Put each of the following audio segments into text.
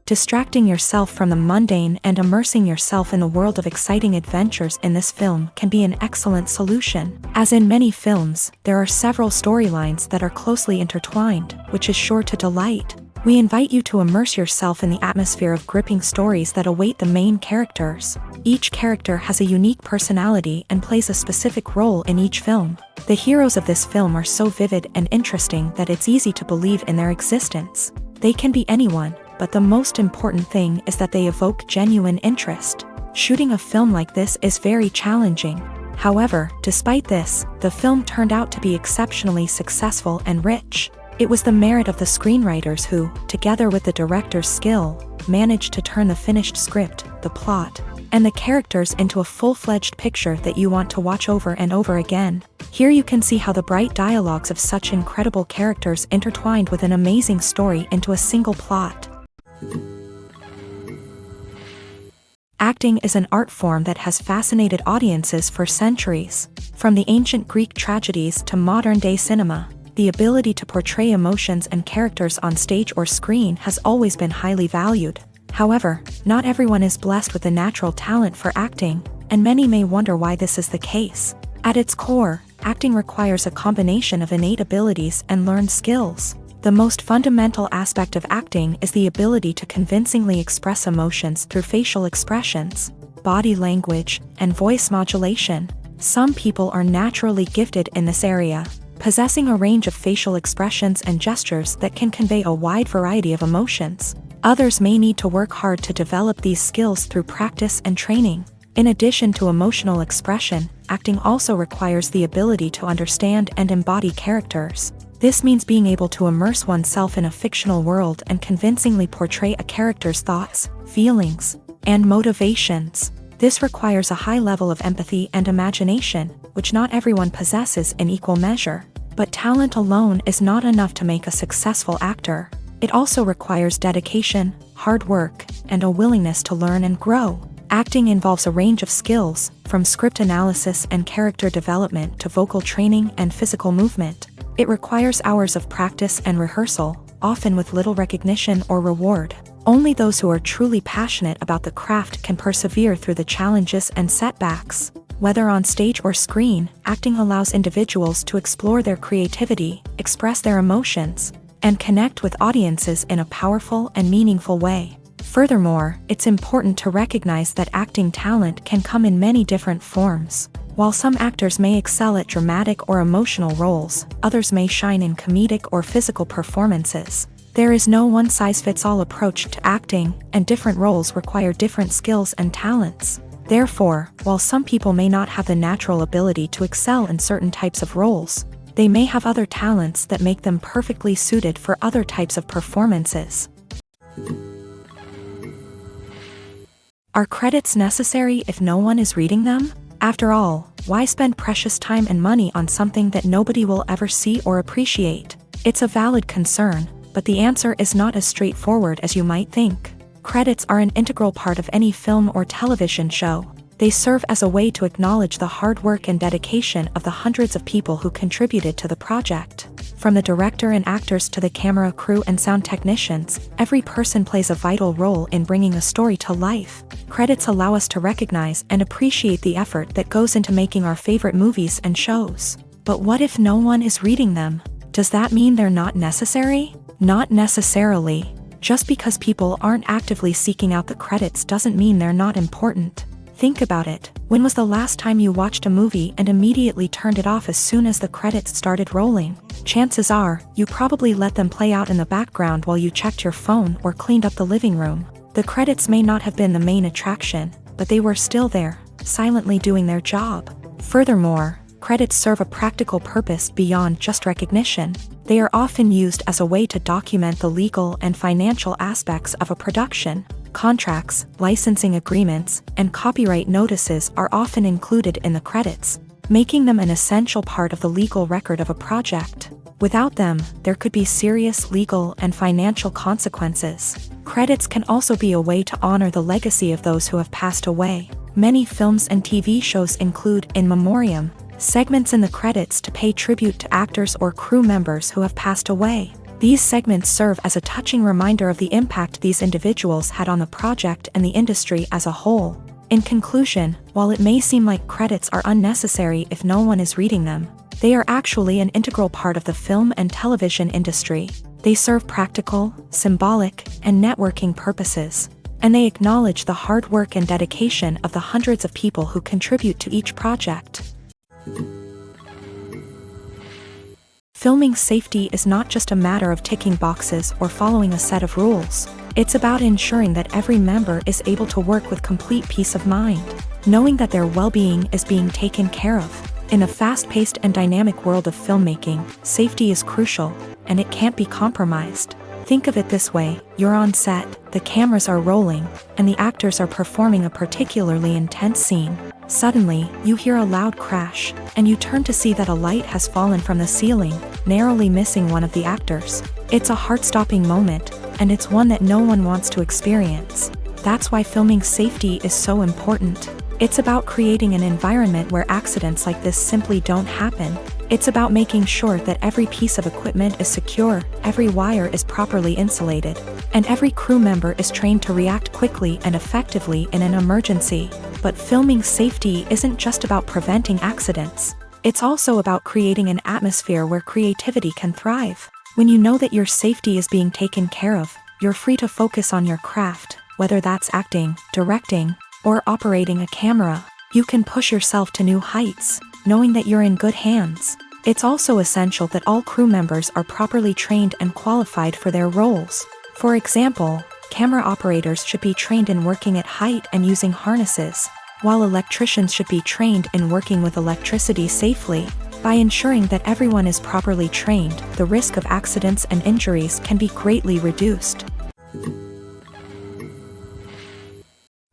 Distracting yourself from the mundane and immersing yourself in the world of exciting adventures in this film can be an excellent solution. As in many films, there are several storylines that are closely intertwined, which is sure to delight. We invite you to immerse yourself in the atmosphere of gripping stories that await the main characters. Each character has a unique personality and plays a specific role in each film. The heroes of this film are so vivid and interesting that it's easy to believe in their existence. They can be anyone, but the most important thing is that they evoke genuine interest. Shooting a film like this is very challenging. However, despite this, the film turned out to be exceptionally successful and rich. It was the merit of the screenwriters who, together with the director's skill, managed to turn the finished script, the plot, and the characters into a full-fledged picture that you want to watch over and over again. Here you can see how the bright dialogues of such incredible characters intertwined with an amazing story into a single plot. Acting is an art form that has fascinated audiences for centuries. From the ancient Greek tragedies to modern-day cinema, the ability to portray emotions and characters on stage or screen has always been highly valued. However, not everyone is blessed with a natural talent for acting, and many may wonder why this is the case. At its core, acting requires a combination of innate abilities and learned skills. The most fundamental aspect of acting is the ability to convincingly express emotions through facial expressions, body language, and voice modulation. Some people are naturally gifted in this area, possessing a range of facial expressions and gestures that can convey a wide variety of emotions. Others may need to work hard to develop these skills through practice and training. In addition to emotional expression, acting also requires the ability to understand and embody characters. This means being able to immerse oneself in a fictional world and convincingly portray a character's thoughts, feelings, and motivations. This requires a high level of empathy and imagination, which not everyone possesses in equal measure. But talent alone is not enough to make a successful actor. It also requires dedication, hard work, and a willingness to learn and grow. Acting involves a range of skills, from script analysis and character development to vocal training and physical movement. It requires hours of practice and rehearsal, often with little recognition or reward. Only those who are truly passionate about the craft can persevere through the challenges and setbacks. Whether on stage or screen, acting allows individuals to explore their creativity, express their emotions, and connect with audiences in a powerful and meaningful way. Furthermore, it's important to recognize that acting talent can come in many different forms. While some actors may excel at dramatic or emotional roles, others may shine in comedic or physical performances. There is no one-size-fits-all approach to acting, and different roles require different skills and talents. Therefore, while some people may not have the natural ability to excel in certain types of roles, they may have other talents that make them perfectly suited for other types of performances. Are credits necessary if no one is reading them? After all, why spend precious time and money on something that nobody will ever see or appreciate? It's a valid concern, but the answer is not as straightforward as you might think. Credits are an integral part of any film or television show. They serve as a way to acknowledge the hard work and dedication of the hundreds of people who contributed to the project. From the director and actors to the camera crew and sound technicians, every person plays a vital role in bringing a story to life. Credits allow us to recognize and appreciate the effort that goes into making our favorite movies and shows. But what if no one is reading them? Does that mean they're not necessary? Not necessarily. Just because people aren't actively seeking out the credits doesn't mean they're not important. Think about it. When was the last time you watched a movie and immediately turned it off as soon as the credits started rolling? Chances are, you probably let them play out in the background while you checked your phone or cleaned up the living room. The credits may not have been the main attraction, but they were still there, silently doing their job. Furthermore, credits serve a practical purpose beyond just recognition. They are often used as a way to document the legal and financial aspects of a production. Contracts, licensing agreements, and copyright notices are often included in the credits, making them an essential part of the legal record of a project. Without them, there could be serious legal and financial consequences. Credits can also be a way to honor the legacy of those who have passed away. Many films and TV shows include in memoriam segments in the credits to pay tribute to actors or crew members who have passed away. These segments serve as a touching reminder of the impact these individuals had on the project and the industry as a whole. In conclusion, while it may seem like credits are unnecessary if no one is reading them, they are actually an integral part of the film and television industry. They serve practical, symbolic, and networking purposes, and they acknowledge the hard work and dedication of the hundreds of people who contribute to each project. Filming safety is not just a matter of ticking boxes or following a set of rules. It's about ensuring that every member is able to work with complete peace of mind, knowing that their well-being is being taken care of. In a fast-paced and dynamic world of filmmaking, safety is crucial, and it can't be compromised. Think of it this way: you're on set, the cameras are rolling, and the actors are performing a particularly intense scene. Suddenly, you hear a loud crash, and you turn to see that a light has fallen from the ceiling, narrowly missing one of the actors. It's a heart-stopping moment, and it's one that no one wants to experience. That's why filming safety is so important. It's about creating an environment where accidents like this simply don't happen. It's about making sure that every piece of equipment is secure, every wire is properly insulated, and every crew member is trained to react quickly and effectively in an emergency. But filming safety isn't just about preventing accidents. It's also about creating an atmosphere where creativity can thrive. When you know that your safety is being taken care of, you're free to focus on your craft, whether that's acting, directing, or operating a camera. You can push yourself to new heights, knowing that you're in good hands. It's also essential that all crew members are properly trained and qualified for their roles. For example, camera operators should be trained in working at height and using harnesses, while electricians should be trained in working with electricity safely. By ensuring that everyone is properly trained, the risk of accidents and injuries can be greatly reduced.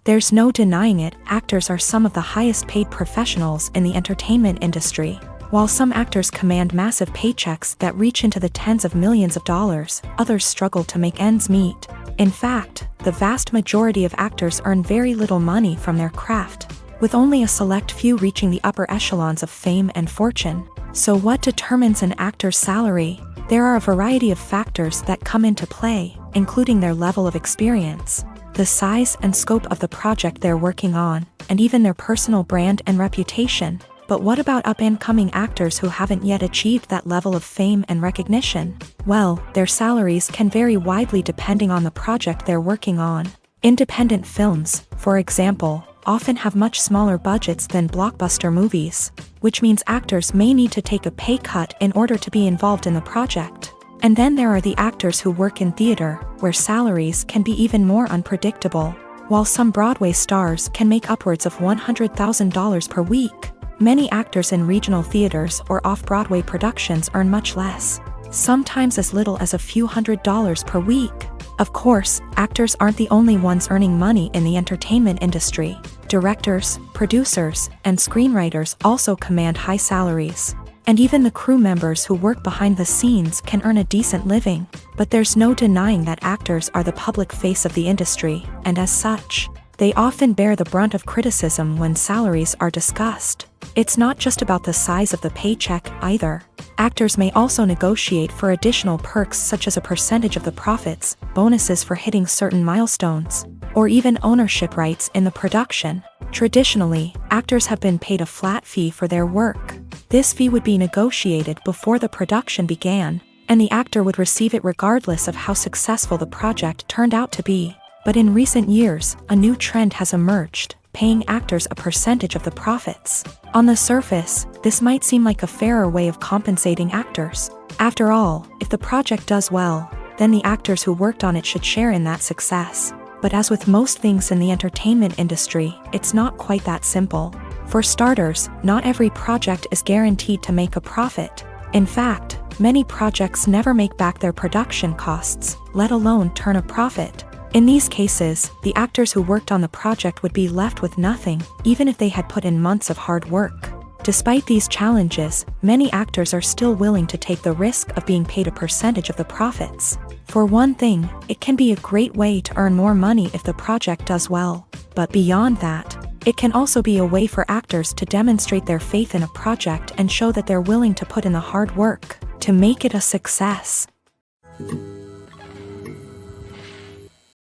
There's no denying it, actors are some of the highest paid professionals in the entertainment industry. While some actors command massive paychecks that reach into the tens of millions of dollars, others struggle to make ends meet. In fact, the vast majority of actors earn very little money from their craft, with only a select few reaching the upper echelons of fame and fortune. So what determines an actor's salary? There are a variety of factors that come into play, including their level of experience, the size and scope of the project they're working on, and even their personal brand and reputation. But what about up-and-coming actors who haven't yet achieved that level of fame and recognition? Well, their salaries can vary widely depending on the project they're working on. Independent films, for example, often have much smaller budgets than blockbuster movies, which means actors may need to take a pay cut in order to be involved in the project. And then there are the actors who work in theater, where salaries can be even more unpredictable. While some Broadway stars can make upwards of $100,000 per week, many actors in regional theaters or off-Broadway productions earn much less, sometimes as little as a few $100s per week. Of course, actors aren't the only ones earning money in the entertainment industry. Directors, producers, and screenwriters also command high salaries. And even the crew members who work behind the scenes can earn a decent living. But there's no denying that actors are the public face of the industry, and as such, they often bear the brunt of criticism when salaries are discussed. It's not just about the size of the paycheck, either. Actors may also negotiate for additional perks such as a percentage of the profits, bonuses for hitting certain milestones, or even ownership rights in the production. Traditionally, actors have been paid a flat fee for their work. This fee would be negotiated before the production began, and the actor would receive it regardless of how successful the project turned out to be. But in recent years, a new trend has emerged, paying actors a percentage of the profits. On the surface, this might seem like a fairer way of compensating actors. After all, if the project does well, then the actors who worked on it should share in that success. But as with most things in the entertainment industry, it's not quite that simple. For starters, not every project is guaranteed to make a profit. In fact, many projects never make back their production costs, let alone turn a profit. In these cases, the actors who worked on the project would be left with nothing, even if they had put in months of hard work. Despite these challenges, many actors are still willing to take the risk of being paid a percentage of the profits. For one thing, it can be a great way to earn more money if the project does well. But beyond that, it can also be a way for actors to demonstrate their faith in a project and show that they're willing to put in the hard work to make it a success.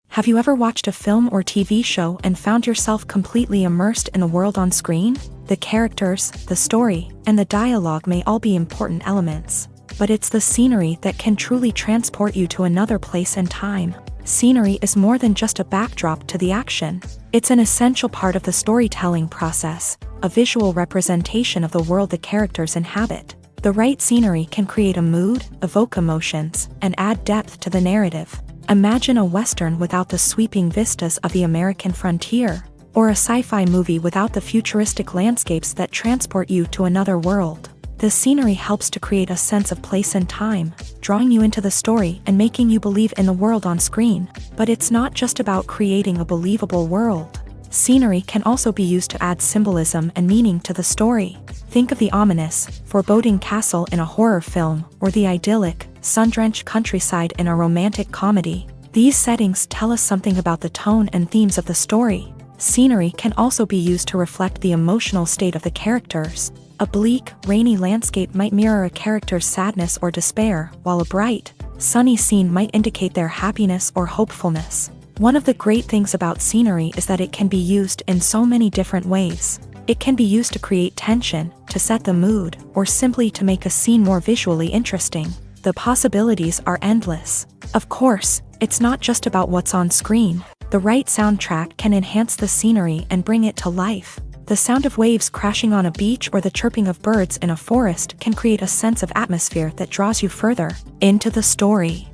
Have you ever watched a film or TV show and found yourself completely immersed in the world on screen? The characters, the story, and the dialogue may all be important elements, but it's the scenery that can truly transport you to another place and time. Scenery is more than just a backdrop to the action. It's an essential part of the storytelling process, a visual representation of the world the characters inhabit. The right scenery can create a mood, evoke emotions, and add depth to the narrative. Imagine a Western without the sweeping vistas of the American frontier, or a sci-fi movie without the futuristic landscapes that transport you to another world. The scenery helps to create a sense of place and time, drawing you into the story and making you believe in the world on screen. But it's not just about creating a believable world. Scenery can also be used to add symbolism and meaning to the story. Think of the ominous, foreboding castle in a horror film, or the idyllic, sun-drenched countryside in a romantic comedy. These settings tell us something about the tone and themes of the story. Scenery can also be used to reflect the emotional state of the characters. A bleak, rainy landscape might mirror a character's sadness or despair, while a bright, sunny scene might indicate their happiness or hopefulness. One of the great things about scenery is that it can be used in so many different ways. It can be used to create tension, to set the mood, or simply to make a scene more visually interesting. The possibilities are endless. Of course, it's not just about what's on screen. The right soundtrack can enhance the scenery and bring it to life. The sound of waves crashing on a beach or the chirping of birds in a forest can create a sense of atmosphere that draws you further into the story.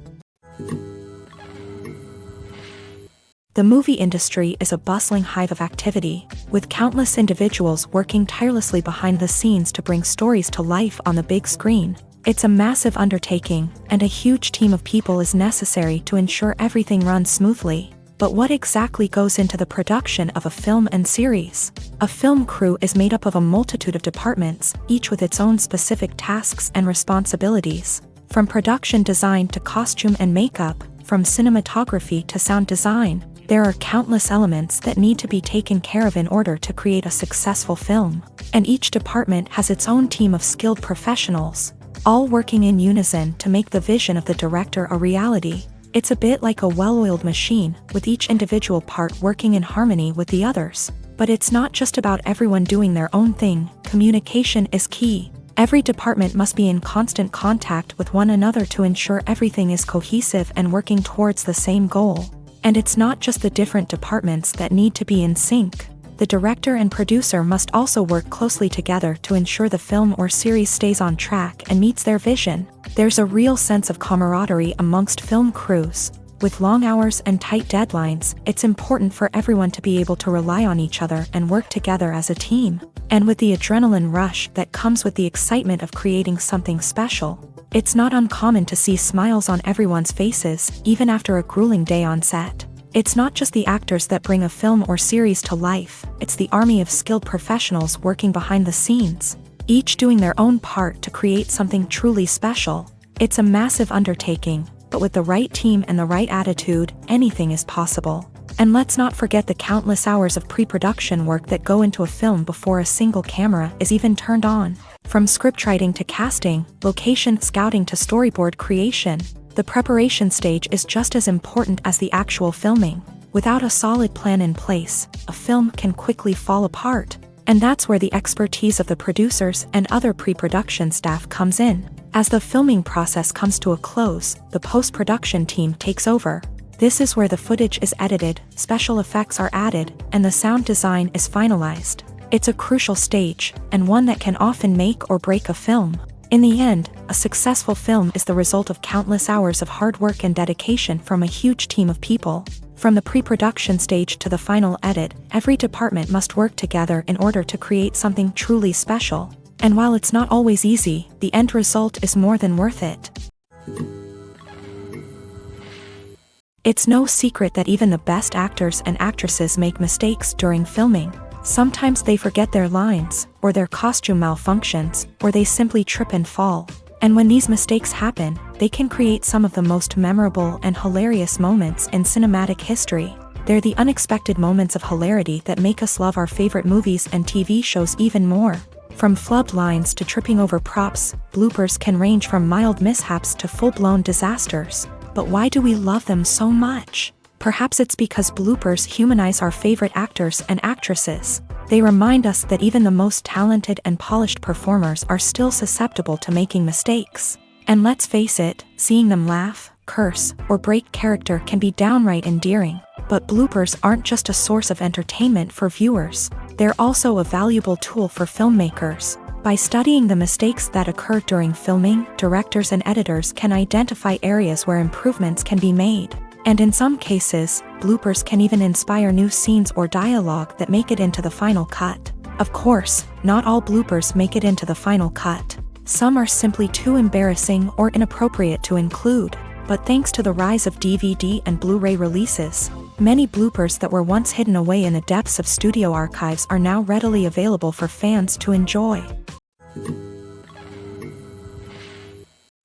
The movie industry is a bustling hive of activity, with countless individuals working tirelessly behind the scenes to bring stories to life on the big screen. It's a massive undertaking, and a huge team of people is necessary to ensure everything runs smoothly. But what exactly goes into the production of a film and series? A film crew is made up of a multitude of departments, each with its own specific tasks and responsibilities. From production design to costume and makeup, from cinematography to sound design, there are countless elements that need to be taken care of in order to create a successful film. And each department has its own team of skilled professionals, all working in unison to make the vision of the director a reality. It's a bit like a well-oiled machine, with each individual part working in harmony with the others. But it's not just about everyone doing their own thing. Communication is key. Every department must be in constant contact with one another to ensure everything is cohesive and working towards the same goal. And it's not just the different departments that need to be in sync. The director and producer must also work closely together to ensure the film or series stays on track and meets their vision. There's a real sense of camaraderie amongst film crews. With long hours and tight deadlines, it's important for everyone to be able to rely on each other and work together as a team. And with the adrenaline rush that comes with the excitement of creating something special, it's not uncommon to see smiles on everyone's faces, even after a grueling day on set. It's not just the actors that bring a film or series to life, it's the army of skilled professionals working behind the scenes, each doing their own part to create something truly special. It's a massive undertaking, but with the right team and the right attitude, anything is possible. And let's not forget the countless hours of pre-production work that go into a film before a single camera is even turned on. From scriptwriting to casting, location scouting to storyboard creation, the preparation stage is just as important as the actual filming. Without a solid plan in place, a film can quickly fall apart. And that's where the expertise of the producers and other pre-production staff comes in. As the filming process comes to a close, the post-production team takes over. This is where the footage is edited, special effects are added, and the sound design is finalized. It's a crucial stage, and one that can often make or break a film. In the end, a successful film is the result of countless hours of hard work and dedication from a huge team of people. From the pre-production stage to the final edit, every department must work together in order to create something truly special. And while it's not always easy, the end result is more than worth it. It's no secret that even the best actors and actresses make mistakes during filming. Sometimes they forget their lines, or their costume malfunctions, or they simply trip and fall. And when these mistakes happen, they can create some of the most memorable and hilarious moments in cinematic history. They're the unexpected moments of hilarity that make us love our favorite movies and TV shows even more. From flubbed lines to tripping over props, bloopers can range from mild mishaps to full-blown disasters. But why do we love them so much? Perhaps it's because bloopers humanize our favorite actors and actresses. They remind us that even the most talented and polished performers are still susceptible to making mistakes. And let's face it, seeing them laugh, curse, or break character can be downright endearing. But bloopers aren't just a source of entertainment for viewers. They're also a valuable tool for filmmakers. By studying the mistakes that occur during filming, directors and editors can identify areas where improvements can be made. And in some cases, bloopers can even inspire new scenes or dialogue that make it into the final cut. Of course, not all bloopers make it into the final cut. Some are simply too embarrassing or inappropriate to include. But thanks to the rise of DVD and Blu-ray releases, many bloopers that were once hidden away in the depths of studio archives are now readily available for fans to enjoy.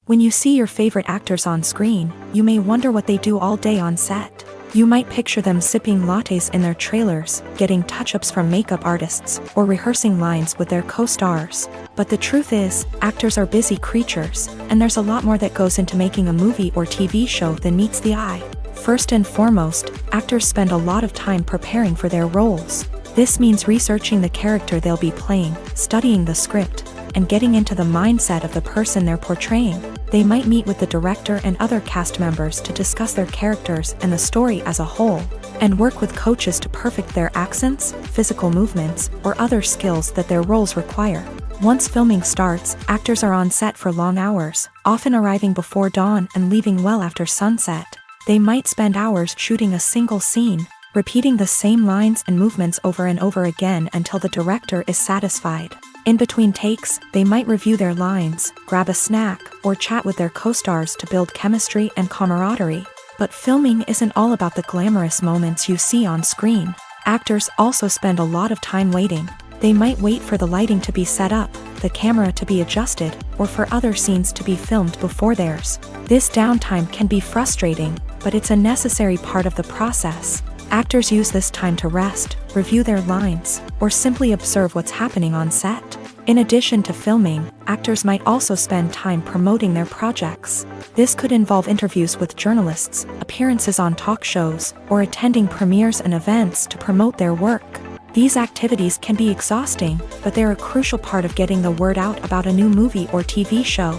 When you see your favorite actors on screen, you may wonder what they do all day on set. You might picture them sipping lattes in their trailers, getting touch-ups from makeup artists, or rehearsing lines with their co-stars. But the truth is, actors are busy creatures, and there's a lot more that goes into making a movie or TV show than meets the eye. First and foremost, actors spend a lot of time preparing for their roles. This means researching the character they'll be playing, studying the script, and getting into the mindset of the person they're portraying. They might meet with the director and other cast members to discuss their characters and the story as a whole, and work with coaches to perfect their accents, physical movements, or other skills that their roles require. Once filming starts, actors are on set for long hours, often arriving before dawn and leaving well after sunset. They might spend hours shooting a single scene, repeating the same lines and movements over and over again until the director is satisfied. In between takes, they might review their lines, grab a snack, or chat with their co-stars to build chemistry and camaraderie. But filming isn't all about the glamorous moments you see on screen. Actors also spend a lot of time waiting. They might wait for the lighting to be set up, the camera to be adjusted, or for other scenes to be filmed before theirs. This downtime can be frustrating, but it's a necessary part of the process. Actors use this time to rest, review their lines, or simply observe what's happening on set. In addition to filming, actors might also spend time promoting their projects. This could involve interviews with journalists, appearances on talk shows, or attending premieres and events to promote their work. These activities can be exhausting, but they're a crucial part of getting the word out about a new movie or TV show.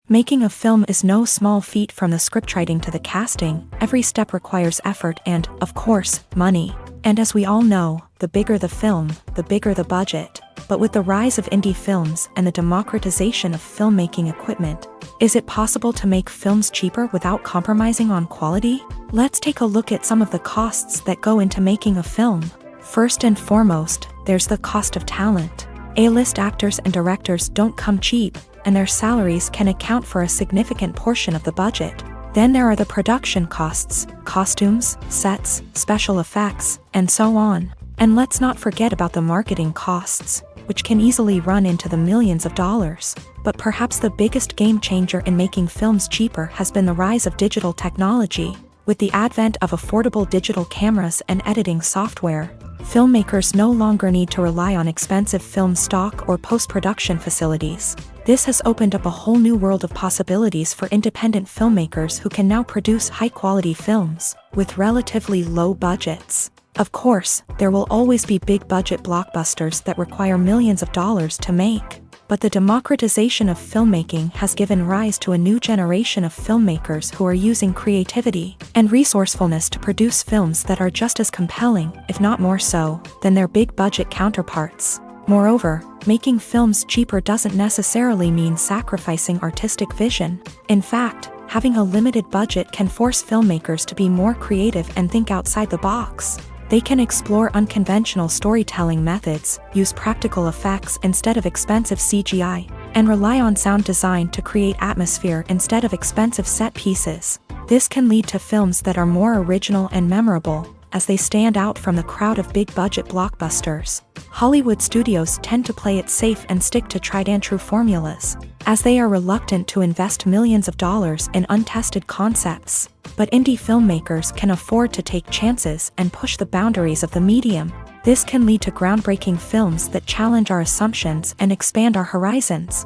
Making a film is no small feat. From the scriptwriting to the casting. Every step requires effort and, of course, money. And as we all know, the bigger the film, the bigger the budget. But with the rise of indie films and the democratization of filmmaking equipment, is it possible to make films cheaper without compromising on quality? Let's take a look at some of the costs that go into making a film. First and foremost, there's the cost of talent. A-list actors and directors don't come cheap, and their salaries can account for a significant portion of the budget. Then there are the production costs, costumes, sets, special effects, and so on. And let's not forget about the marketing costs, which can easily run into the millions of dollars. But perhaps the biggest game changer in making films cheaper has been the rise of digital technology. With the advent of affordable digital cameras and editing software, filmmakers no longer need to rely on expensive film stock or post-production facilities. This has opened up a whole new world of possibilities for independent filmmakers who can now produce high-quality films with relatively low budgets. Of course, there will always be big-budget blockbusters that require millions of dollars to make. But the democratization of filmmaking has given rise to a new generation of filmmakers who are using creativity and resourcefulness to produce films that are just as compelling, if not more so, than their big-budget counterparts. Moreover, making films cheaper doesn't necessarily mean sacrificing artistic vision. In fact, having a limited budget can force filmmakers to be more creative and think outside the box. They can explore unconventional storytelling methods, use practical effects instead of expensive CGI, and rely on sound design to create atmosphere instead of expensive set pieces. This can lead to films that are more original and memorable, as they stand out from the crowd of big-budget blockbusters. Hollywood studios tend to play it safe and stick to tried-and-true formulas, as they are reluctant to invest millions of dollars in untested concepts. But indie filmmakers can afford to take chances and push the boundaries of the medium. This can lead to groundbreaking films that challenge our assumptions and expand our horizons.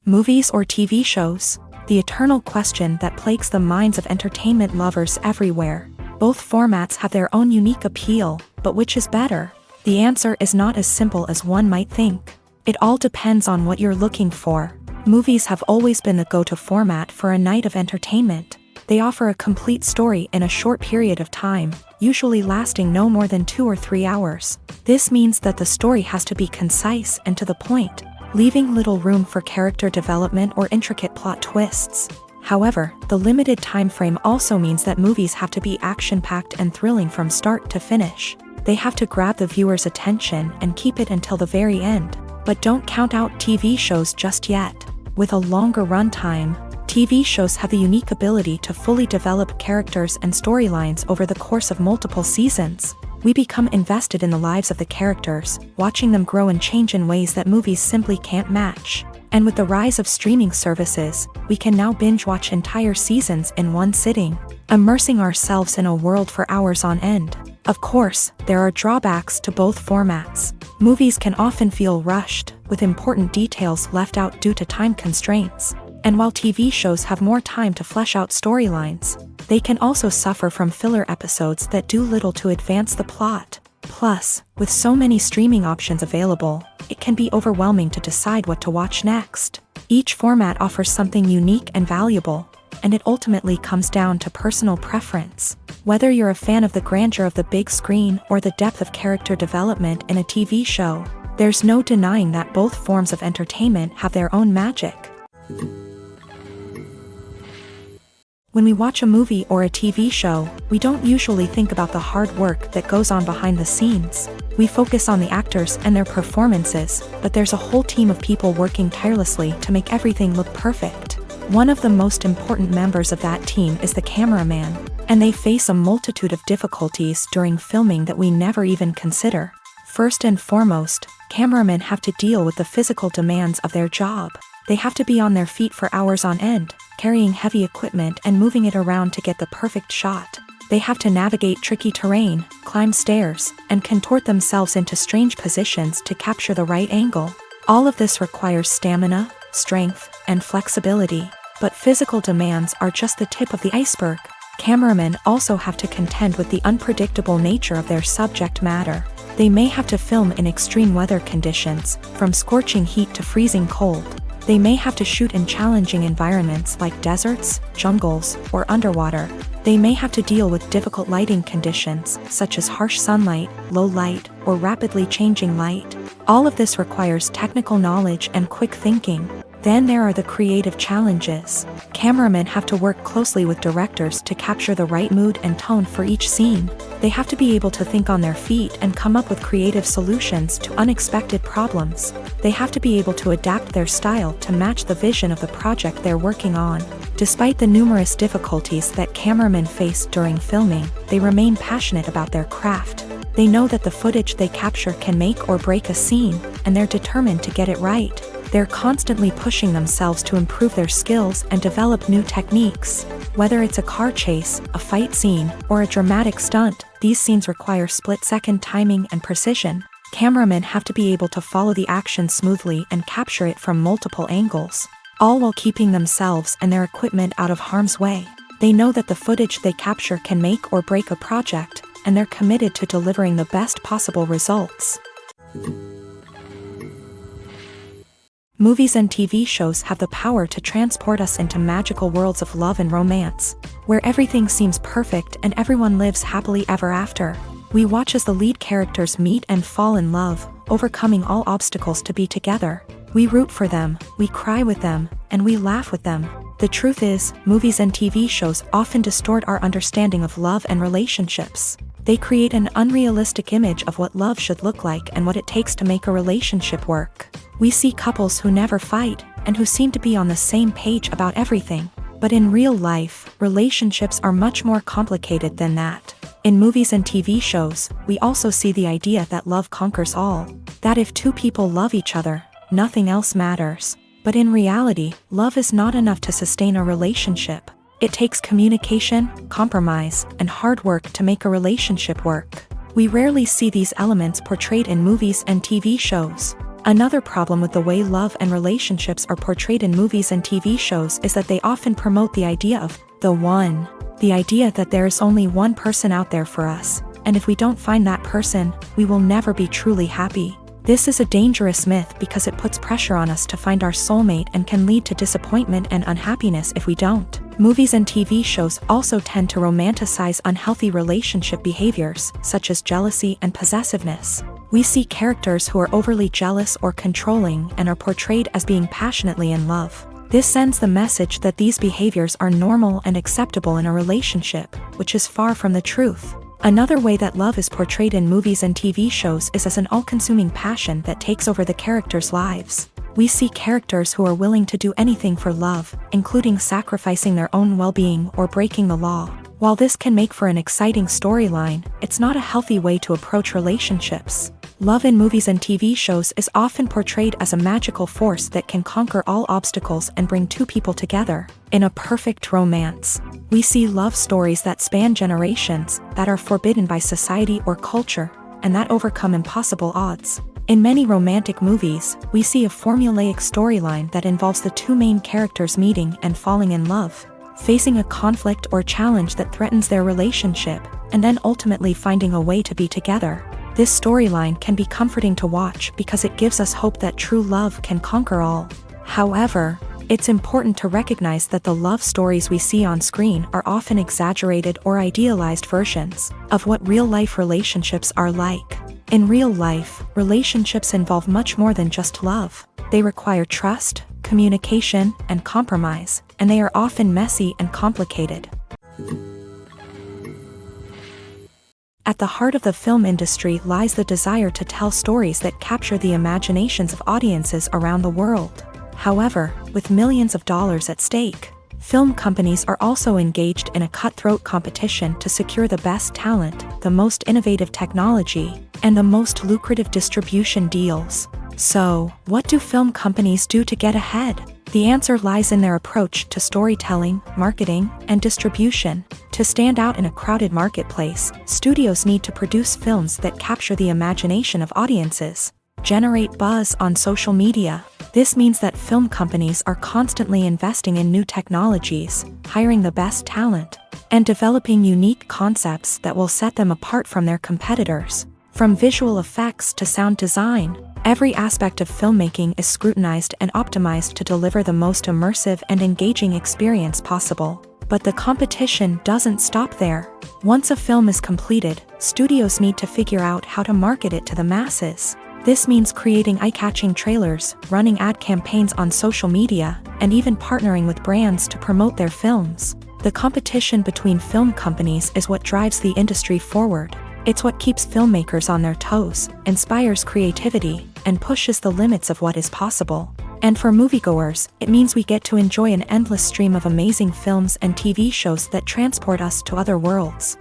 Movies or TV shows? The eternal question that plagues the minds of entertainment lovers everywhere. Both formats have their own unique appeal, but which is better? The answer is not as simple as one might think. It all depends on what you're looking for. Movies have always been the go-to format for a night of entertainment. They offer a complete story in a short period of time, usually lasting no more than 2 or 3 hours. This means that the story has to be concise and to the point, leaving little room for character development or intricate plot twists. However, the limited time frame also means that movies have to be action-packed and thrilling from start to finish. They have to grab the viewer's attention and keep it until the very end. But don't count out TV shows just yet. With a longer runtime, TV shows have the unique ability to fully develop characters and storylines over the course of multiple seasons. We become invested in the lives of the characters, watching them grow and change in ways that movies simply can't match. And with the rise of streaming services, we can now binge-watch entire seasons in one sitting, immersing ourselves in a world for hours on end. Of course, there are drawbacks to both formats. Movies can often feel rushed, with important details left out due to time constraints. And while TV shows have more time to flesh out storylines, they can also suffer from filler episodes that do little to advance the plot. Plus, with so many streaming options available, it can be overwhelming to decide what to watch next. Each format offers something unique and valuable, and it ultimately comes down to personal preference. Whether you're a fan of the grandeur of the big screen or the depth of character development in a TV show, there's no denying that both forms of entertainment have their own magic. When we watch a movie or a TV show, we don't usually think about the hard work that goes on behind the scenes. We focus on the actors and their performances, but there's a whole team of people working tirelessly to make everything look perfect. One of the most important members of that team is the cameraman, and they face a multitude of difficulties during filming that we never even consider. First and foremost, cameramen have to deal with the physical demands of their job. They have to be on their feet for hours on end, carrying heavy equipment and moving it around to get the perfect shot. They have to navigate tricky terrain, climb stairs, and contort themselves into strange positions to capture the right angle. All of this requires stamina, strength, and flexibility. But physical demands are just the tip of the iceberg. Cameramen also have to contend with the unpredictable nature of their subject matter. They may have to film in extreme weather conditions, from scorching heat to freezing cold. They may have to shoot in challenging environments like deserts, jungles, or underwater. They may have to deal with difficult lighting conditions, such as harsh sunlight, low light, or rapidly changing light. All of this requires technical knowledge and quick thinking. Then there are the creative challenges. Cameramen have to work closely with directors to capture the right mood and tone for each scene. They have to be able to think on their feet and come up with creative solutions to unexpected problems. They have to be able to adapt their style to match the vision of the project they're working on. Despite the numerous difficulties that cameramen face during filming, they remain passionate about their craft. They know that the footage they capture can make or break a scene, and they're determined to get it right. They're constantly pushing themselves to improve their skills and develop new techniques. Whether it's a car chase, a fight scene, or a dramatic stunt, these scenes require split-second timing and precision. Cameramen have to be able to follow the action smoothly and capture it from multiple angles, all while keeping themselves and their equipment out of harm's way. They know that the footage they capture can make or break a project, and they're committed to delivering the best possible results. Movies and TV shows have the power to transport us into magical worlds of love and romance, where everything seems perfect and everyone lives happily ever after. We watch as the lead characters meet and fall in love, overcoming all obstacles to be together. We root for them, we cry with them, and we laugh with them. The truth is, movies and TV shows often distort our understanding of love and relationships. They create an unrealistic image of what love should look like and what it takes to make a relationship work. We see couples who never fight, and who seem to be on the same page about everything. But in real life, relationships are much more complicated than that. In movies and TV shows, we also see the idea that love conquers all. That if two people love each other, nothing else matters. But in reality, love is not enough to sustain a relationship. It takes communication, compromise, and hard work to make a relationship work. We rarely see these elements portrayed in movies and TV shows. Another problem with the way love and relationships are portrayed in movies and TV shows is that they often promote the idea of the one. The idea that there is only one person out there for us, and if we don't find that person, we will never be truly happy. This is a dangerous myth because it puts pressure on us to find our soulmate and can lead to disappointment and unhappiness if we don't. Movies and TV shows also tend to romanticize unhealthy relationship behaviors, such as jealousy and possessiveness. We see characters who are overly jealous or controlling and are portrayed as being passionately in love. This sends the message that these behaviors are normal and acceptable in a relationship, which is far from the truth. Another way that love is portrayed in movies and TV shows is as an all-consuming passion that takes over the characters' lives. We see characters who are willing to do anything for love, including sacrificing their own well-being or breaking the law. While this can make for an exciting storyline, it's not a healthy way to approach relationships. Love in movies and TV shows is often portrayed as a magical force that can conquer all obstacles and bring two people together. In a perfect romance, we see love stories that span generations, that are forbidden by society or culture, and that overcome impossible odds. In many romantic movies, we see a formulaic storyline that involves the two main characters meeting and falling in love, facing a conflict or challenge that threatens their relationship, and then ultimately finding a way to be together. This storyline can be comforting to watch because it gives us hope that true love can conquer all. However, it's important to recognize that the love stories we see on screen are often exaggerated or idealized versions of what real-life relationships are like. In real life, relationships involve much more than just love. They require trust, communication, and compromise, and they are often messy and complicated. At the heart of the film industry lies the desire to tell stories that capture the imaginations of audiences around the world. However, with millions of dollars at stake, film companies are also engaged in a cutthroat competition to secure the best talent, the most innovative technology, and the most lucrative distribution deals. So, what do film companies do to get ahead? The answer lies in their approach to storytelling, marketing, and distribution. To stand out in a crowded marketplace, studios need to produce films that capture the imagination of audiences, generate buzz on social media. This means that film companies are constantly investing in new technologies, hiring the best talent, and developing unique concepts that will set them apart from their competitors. From visual effects to sound design, every aspect of filmmaking is scrutinized and optimized to deliver the most immersive and engaging experience possible. But the competition doesn't stop there. Once a film is completed, studios need to figure out how to market it to the masses. This means creating eye-catching trailers, running ad campaigns on social media, and even partnering with brands to promote their films. The competition between film companies is what drives the industry forward. It's what keeps filmmakers on their toes, inspires creativity, and pushes the limits of what is possible. And for moviegoers, it means we get to enjoy an endless stream of amazing films and TV shows that transport us to other worlds.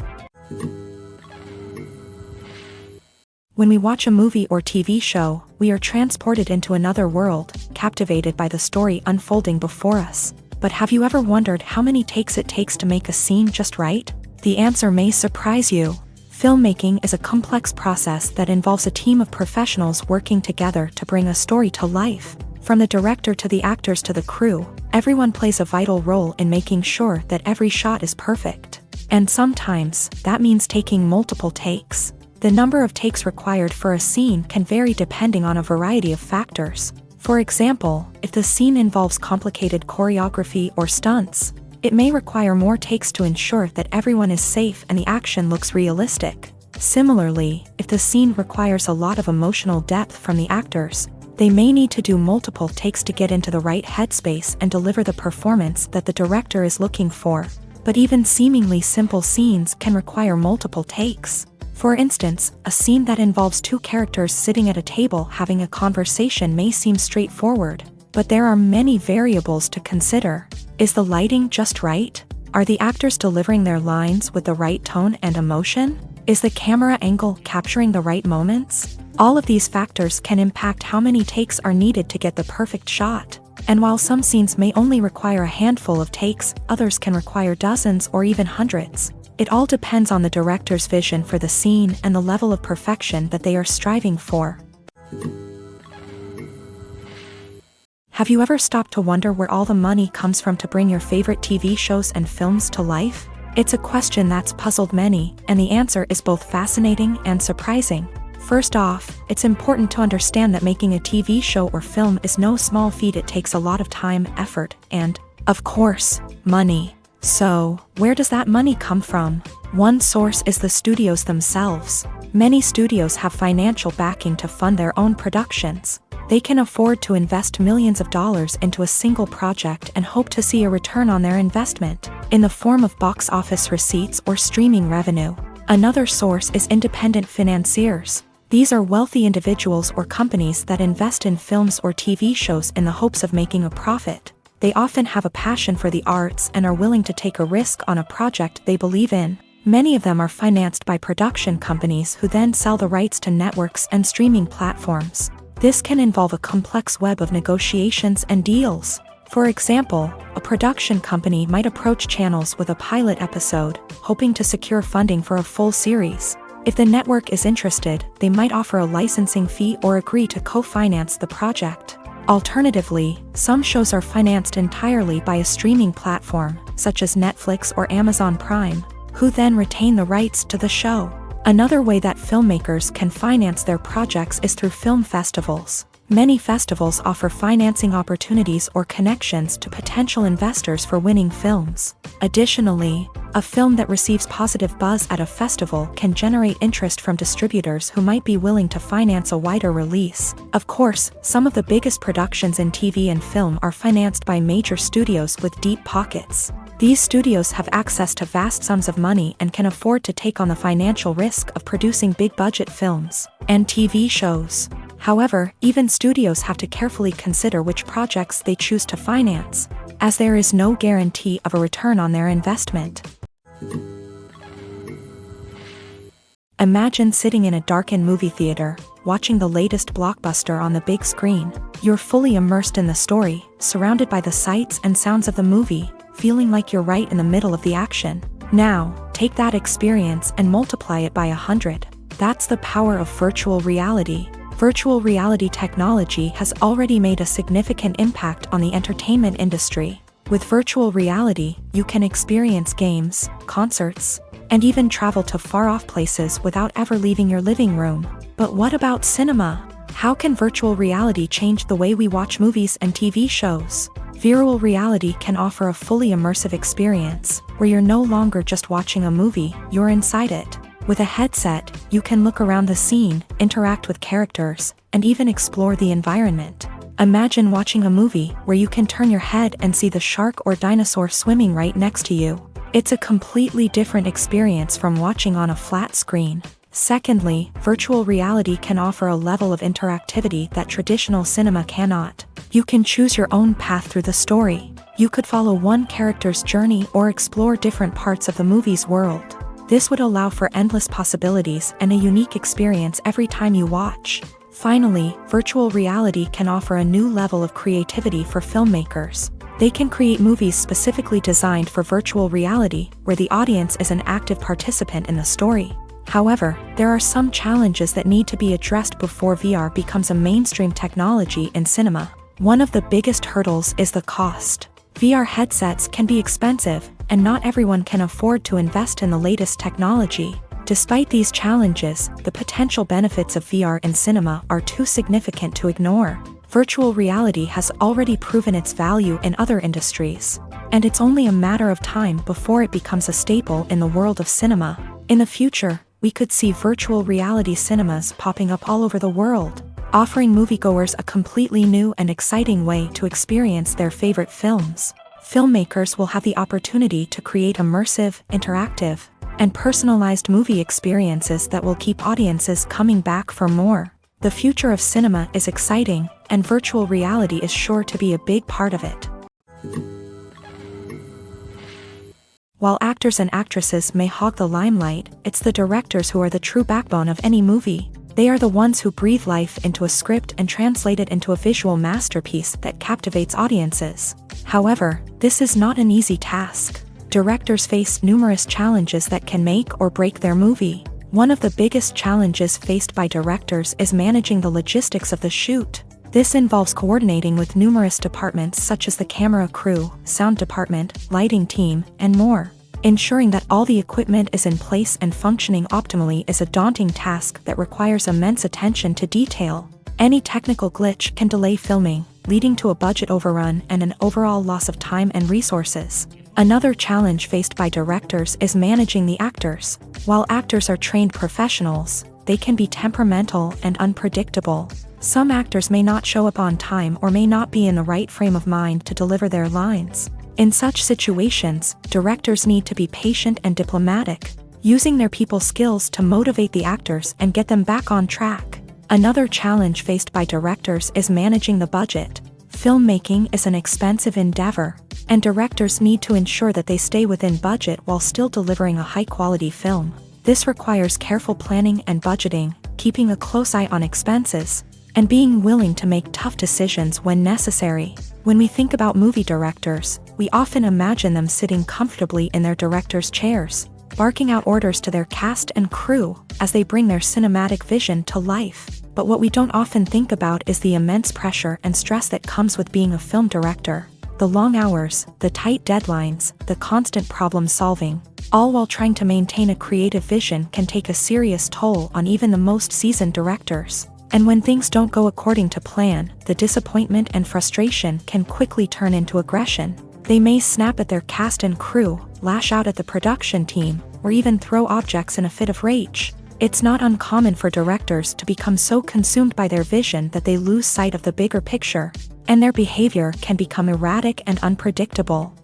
When we watch a movie or TV show, we are transported into another world, captivated by the story unfolding before us. But have you ever wondered how many takes it takes to make a scene just right? The answer may surprise you. Filmmaking is a complex process that involves a team of professionals working together to bring a story to life. From the director to the actors to the crew, everyone plays a vital role in making sure that every shot is perfect. And sometimes, that means taking multiple takes. The number of takes required for a scene can vary depending on a variety of factors. For example, if the scene involves complicated choreography or stunts, it may require more takes to ensure that everyone is safe and the action looks realistic. Similarly, if the scene requires a lot of emotional depth from the actors, they may need to do multiple takes to get into the right headspace and deliver the performance that the director is looking for. But even seemingly simple scenes can require multiple takes. For instance, a scene that involves two characters sitting at a table having a conversation may seem straightforward, but there are many variables to consider. Is the lighting just right? Are the actors delivering their lines with the right tone and emotion? Is the camera angle capturing the right moments? All of these factors can impact how many takes are needed to get the perfect shot. And while some scenes may only require a handful of takes, others can require dozens or even hundreds. It all depends on the director's vision for the scene and the level of perfection that they are striving for. Have you ever stopped to wonder where all the money comes from to bring your favorite TV shows and films to life? It's a question that's puzzled many, and the answer is both fascinating and surprising. First off, it's important to understand that making a TV show or film is no small feat. It takes a lot of time, effort, and, of course, money. So, where does that money come from? One source is the studios themselves. Many studios have financial backing to fund their own productions. They can afford to invest millions of dollars into a single project and hope to see a return on their investment, in the form of box office receipts or streaming revenue. Another source is independent financiers. These are wealthy individuals or companies that invest in films or TV shows in the hopes of making a profit. They often have a passion for the arts and are willing to take a risk on a project they believe in. Many of them are financed by production companies who then sell the rights to networks and streaming platforms. This can involve a complex web of negotiations and deals. For example, a production company might approach channels with a pilot episode, hoping to secure funding for a full series. If the network is interested, they might offer a licensing fee or agree to co-finance the project. Alternatively, some shows are financed entirely by a streaming platform, such as Netflix or Amazon Prime, who then retain the rights to the show. Another way that filmmakers can finance their projects is through film festivals. Many festivals offer financing opportunities or connections to potential investors for winning films. Additionally, a film that receives positive buzz at a festival can generate interest from distributors who might be willing to finance a wider release. Of course, some of the biggest productions in TV and film are financed by major studios with deep pockets. These studios have access to vast sums of money and can afford to take on the financial risk of producing big-budget films and TV shows. However, even studios have to carefully consider which projects they choose to finance, as there is no guarantee of a return on their investment. Imagine sitting in a darkened movie theater, watching the latest blockbuster on the big screen. You're fully immersed in the story, surrounded by the sights and sounds of the movie, feeling like you're right in the middle of the action. Now, take that experience and multiply it by 100. That's the power of virtual reality. Virtual reality technology has already made a significant impact on the entertainment industry. With virtual reality, you can experience games, concerts, and even travel to far-off places without ever leaving your living room. But what about cinema? How can virtual reality change the way we watch movies and TV shows? Virtual reality can offer a fully immersive experience, where you're no longer just watching a movie, you're inside it. With a headset, you can look around the scene, interact with characters, and even explore the environment. Imagine watching a movie where you can turn your head and see the shark or dinosaur swimming right next to you. It's a completely different experience from watching on a flat screen. Secondly, virtual reality can offer a level of interactivity that traditional cinema cannot. You can choose your own path through the story. You could follow one character's journey or explore different parts of the movie's world. This would allow for endless possibilities and a unique experience every time you watch. Finally, virtual reality can offer a new level of creativity for filmmakers. They can create movies specifically designed for virtual reality, where the audience is an active participant in the story. However, there are some challenges that need to be addressed before VR becomes a mainstream technology in cinema. One of the biggest hurdles is the cost. VR headsets can be expensive, and not everyone can afford to invest in the latest technology. Despite these challenges, the potential benefits of VR in cinema are too significant to ignore. Virtual reality has already proven its value in other industries, and it's only a matter of time before it becomes a staple in the world of cinema. In the future, we could see virtual reality cinemas popping up all over the world, offering moviegoers a completely new and exciting way to experience their favorite films. Filmmakers will have the opportunity to create immersive, interactive, and personalized movie experiences that will keep audiences coming back for more. The future of cinema is exciting, and virtual reality is sure to be a big part of it. While actors and actresses may hog the limelight, it's the directors who are the true backbone of any movie. They are the ones who breathe life into a script and translate it into a visual masterpiece that captivates audiences. However, this is not an easy task. Directors face numerous challenges that can make or break their movie. One of the biggest challenges faced by directors is managing the logistics of the shoot. This involves coordinating with numerous departments such as the camera crew, sound department, lighting team, and more. Ensuring that all the equipment is in place and functioning optimally is a daunting task that requires immense attention to detail. Any technical glitch can delay filming, leading to a budget overrun and an overall loss of time and resources. Another challenge faced by directors is managing the actors. While actors are trained professionals, they can be temperamental and unpredictable. Some actors may not show up on time or may not be in the right frame of mind to deliver their lines. In such situations, directors need to be patient and diplomatic, using their people skills to motivate the actors and get them back on track. Another challenge faced by directors is managing the budget. Filmmaking is an expensive endeavor, and directors need to ensure that they stay within budget while still delivering a high-quality film. This requires careful planning and budgeting, keeping a close eye on expenses, and being willing to make tough decisions when necessary. When we think about movie directors, we often imagine them sitting comfortably in their director's chairs, barking out orders to their cast and crew as they bring their cinematic vision to life. But what we don't often think about is the immense pressure and stress that comes with being a film director. The long hours, the tight deadlines, the constant problem solving, all while trying to maintain a creative vision can take a serious toll on even the most seasoned directors. And when things don't go according to plan, the disappointment and frustration can quickly turn into aggression. They may snap at their cast and crew, lash out at the production team, or even throw objects in a fit of rage. It's not uncommon for directors to become so consumed by their vision that they lose sight of the bigger picture, and their behavior can become erratic and unpredictable.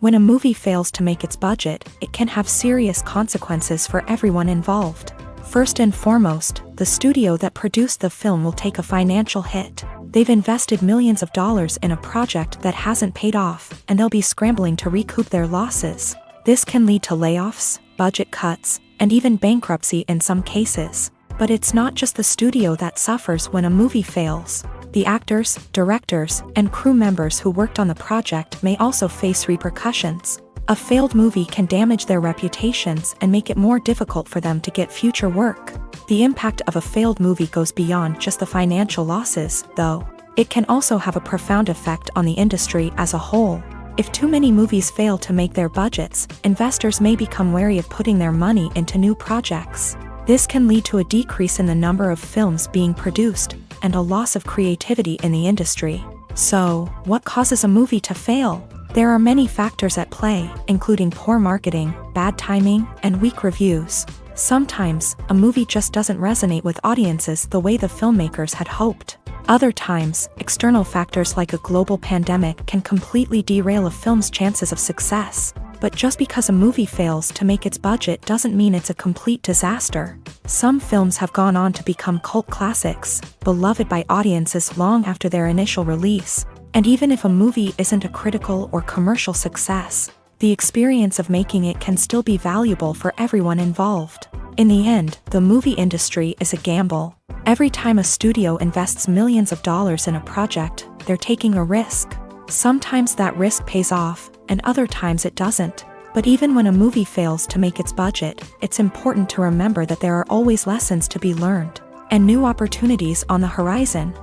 When a movie fails to make its budget, it can have serious consequences for everyone involved. First and foremost, the studio that produced the film will take a financial hit. They've invested millions of dollars in a project that hasn't paid off, and they'll be scrambling to recoup their losses. This can lead to layoffs, budget cuts, and even bankruptcy in some cases. But it's not just the studio that suffers when a movie fails. The actors, directors, and crew members who worked on the project may also face repercussions. A failed movie can damage their reputations and make it more difficult for them to get future work. The impact of a failed movie goes beyond just the financial losses, though. It can also have a profound effect on the industry as a whole. If too many movies fail to make their budgets, investors may become wary of putting their money into new projects. This can lead to a decrease in the number of films being produced, and a loss of creativity in the industry. So, what causes a movie to fail? There are many factors at play, including poor marketing, bad timing, and weak reviews. Sometimes, a movie just doesn't resonate with audiences the way the filmmakers had hoped. Other times, external factors like a global pandemic can completely derail a film's chances of success. But just because a movie fails to make its budget doesn't mean it's a complete disaster. Some films have gone on to become cult classics, beloved by audiences long after their initial release. And even if a movie isn't a critical or commercial success, the experience of making it can still be valuable for everyone involved. In the end, the movie industry is a gamble. Every time a studio invests millions of dollars in a project, they're taking a risk. Sometimes that risk pays off, and other times it doesn't. But even when a movie fails to make its budget, it's important to remember that there are always lessons to be learned, and new opportunities on the horizon.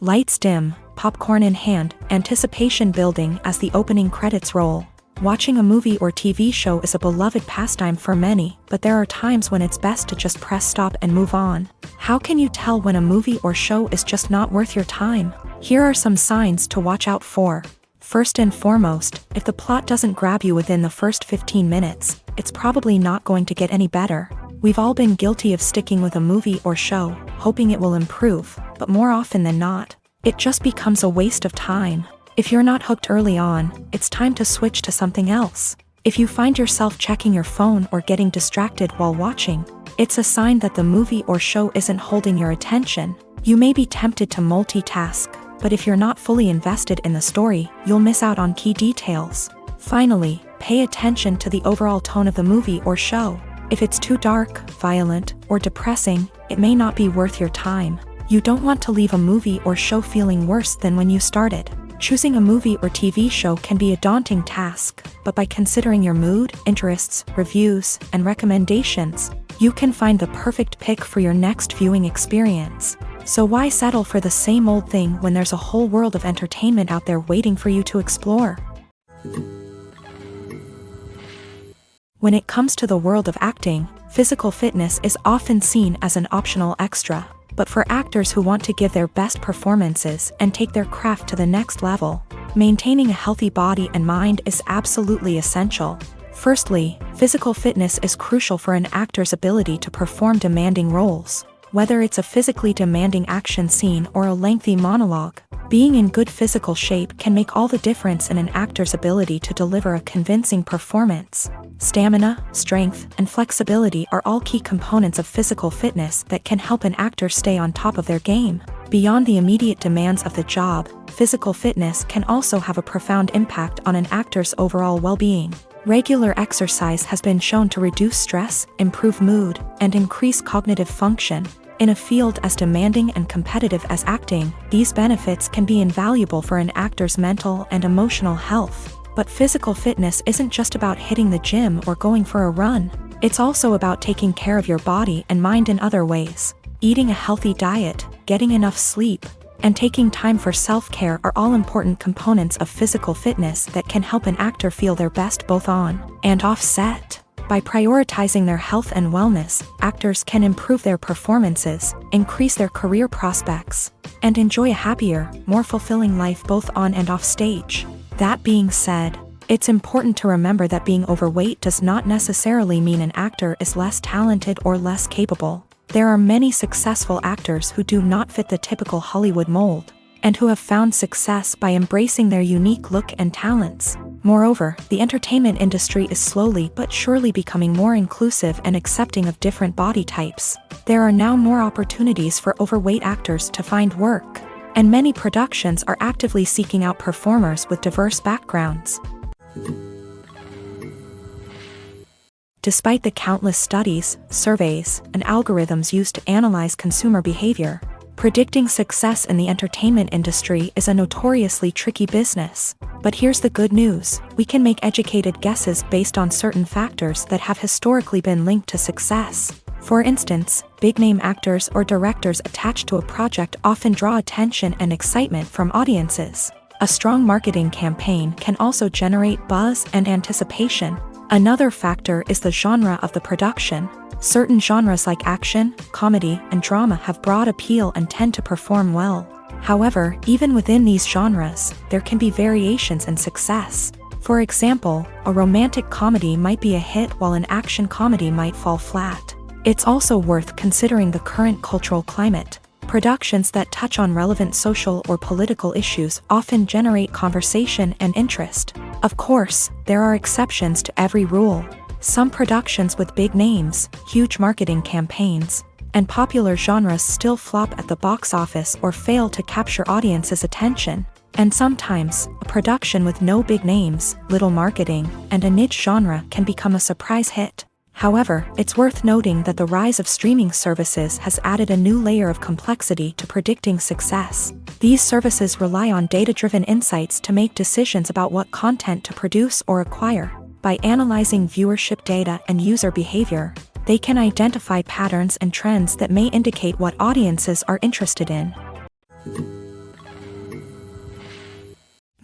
Lights dim, popcorn in hand, anticipation building as the opening credits roll. Watching a movie or TV show is a beloved pastime for many, but there are times when it's best to just press stop and move on. How can you tell when a movie or show is just not worth your time? Here are some signs to watch out for. First and foremost, if the plot doesn't grab you within the first 15 minutes, it's probably not going to get any better. We've all been guilty of sticking with a movie or show, hoping it will improve, but more often than not, it just becomes a waste of time. If you're not hooked early on, it's time to switch to something else. If you find yourself checking your phone or getting distracted while watching, it's a sign that the movie or show isn't holding your attention. You may be tempted to multitask, but if you're not fully invested in the story, you'll miss out on key details. Finally, pay attention to the overall tone of the movie or show. If it's too dark, violent, or depressing, it may not be worth your time. You don't want to leave a movie or show feeling worse than when you started. Choosing a movie or TV show can be a daunting task, but by considering your mood, interests, reviews, and recommendations, you can find the perfect pick for your next viewing experience. So why settle for the same old thing when there's a whole world of entertainment out there waiting for you to explore? When it comes to the world of acting, physical fitness is often seen as an optional extra. But for actors who want to give their best performances and take their craft to the next level, maintaining a healthy body and mind is absolutely essential. Firstly, physical fitness is crucial for an actor's ability to perform demanding roles. Whether it's a physically demanding action scene or a lengthy monologue, being in good physical shape can make all the difference in an actor's ability to deliver a convincing performance. Stamina, strength, and flexibility are all key components of physical fitness that can help an actor stay on top of their game. Beyond the immediate demands of the job, physical fitness can also have a profound impact on an actor's overall well-being. Regular exercise has been shown to reduce stress, improve mood, and increase cognitive function. In a field as demanding and competitive as acting, these benefits can be invaluable for an actor's mental and emotional health. But physical fitness isn't just about hitting the gym or going for a run. It's also about taking care of your body and mind in other ways. Eating a healthy diet, getting enough sleep, and taking time for self-care are all important components of physical fitness that can help an actor feel their best both on and off set. By prioritizing their health and wellness, actors can improve their performances, increase their career prospects, and enjoy a happier, more fulfilling life both on and off stage. That being said, it's important to remember that being overweight does not necessarily mean an actor is less talented or less capable. There are many successful actors who do not fit the typical Hollywood mold, and who have found success by embracing their unique look and talents. Moreover, the entertainment industry is slowly but surely becoming more inclusive and accepting of different body types. There are now more opportunities for overweight actors to find work, and many productions are actively seeking out performers with diverse backgrounds. Despite the countless studies, surveys, and algorithms used to analyze consumer behavior, predicting success in the entertainment industry is a notoriously tricky business. But here's the good news: we can make educated guesses based on certain factors that have historically been linked to success. For instance, big-name actors or directors attached to a project often draw attention and excitement from audiences. A strong marketing campaign can also generate buzz and anticipation. Another factor is the genre of the production. Certain genres like action, comedy, and drama have broad appeal and tend to perform well. However, even within these genres, there can be variations in success. For example, a romantic comedy might be a hit while an action comedy might fall flat. It's also worth considering the current cultural climate. Productions that touch on relevant social or political issues often generate conversation and interest. Of course, there are exceptions to every rule. Some productions with big names, huge marketing campaigns, and popular genres still flop at the box office or fail to capture audiences' attention. And sometimes, a production with no big names, little marketing, and a niche genre can become a surprise hit. However, it's worth noting that the rise of streaming services has added a new layer of complexity to predicting success. These services rely on data-driven insights to make decisions about what content to produce or acquire. By analyzing viewership data and user behavior, they can identify patterns and trends that may indicate what audiences are interested in.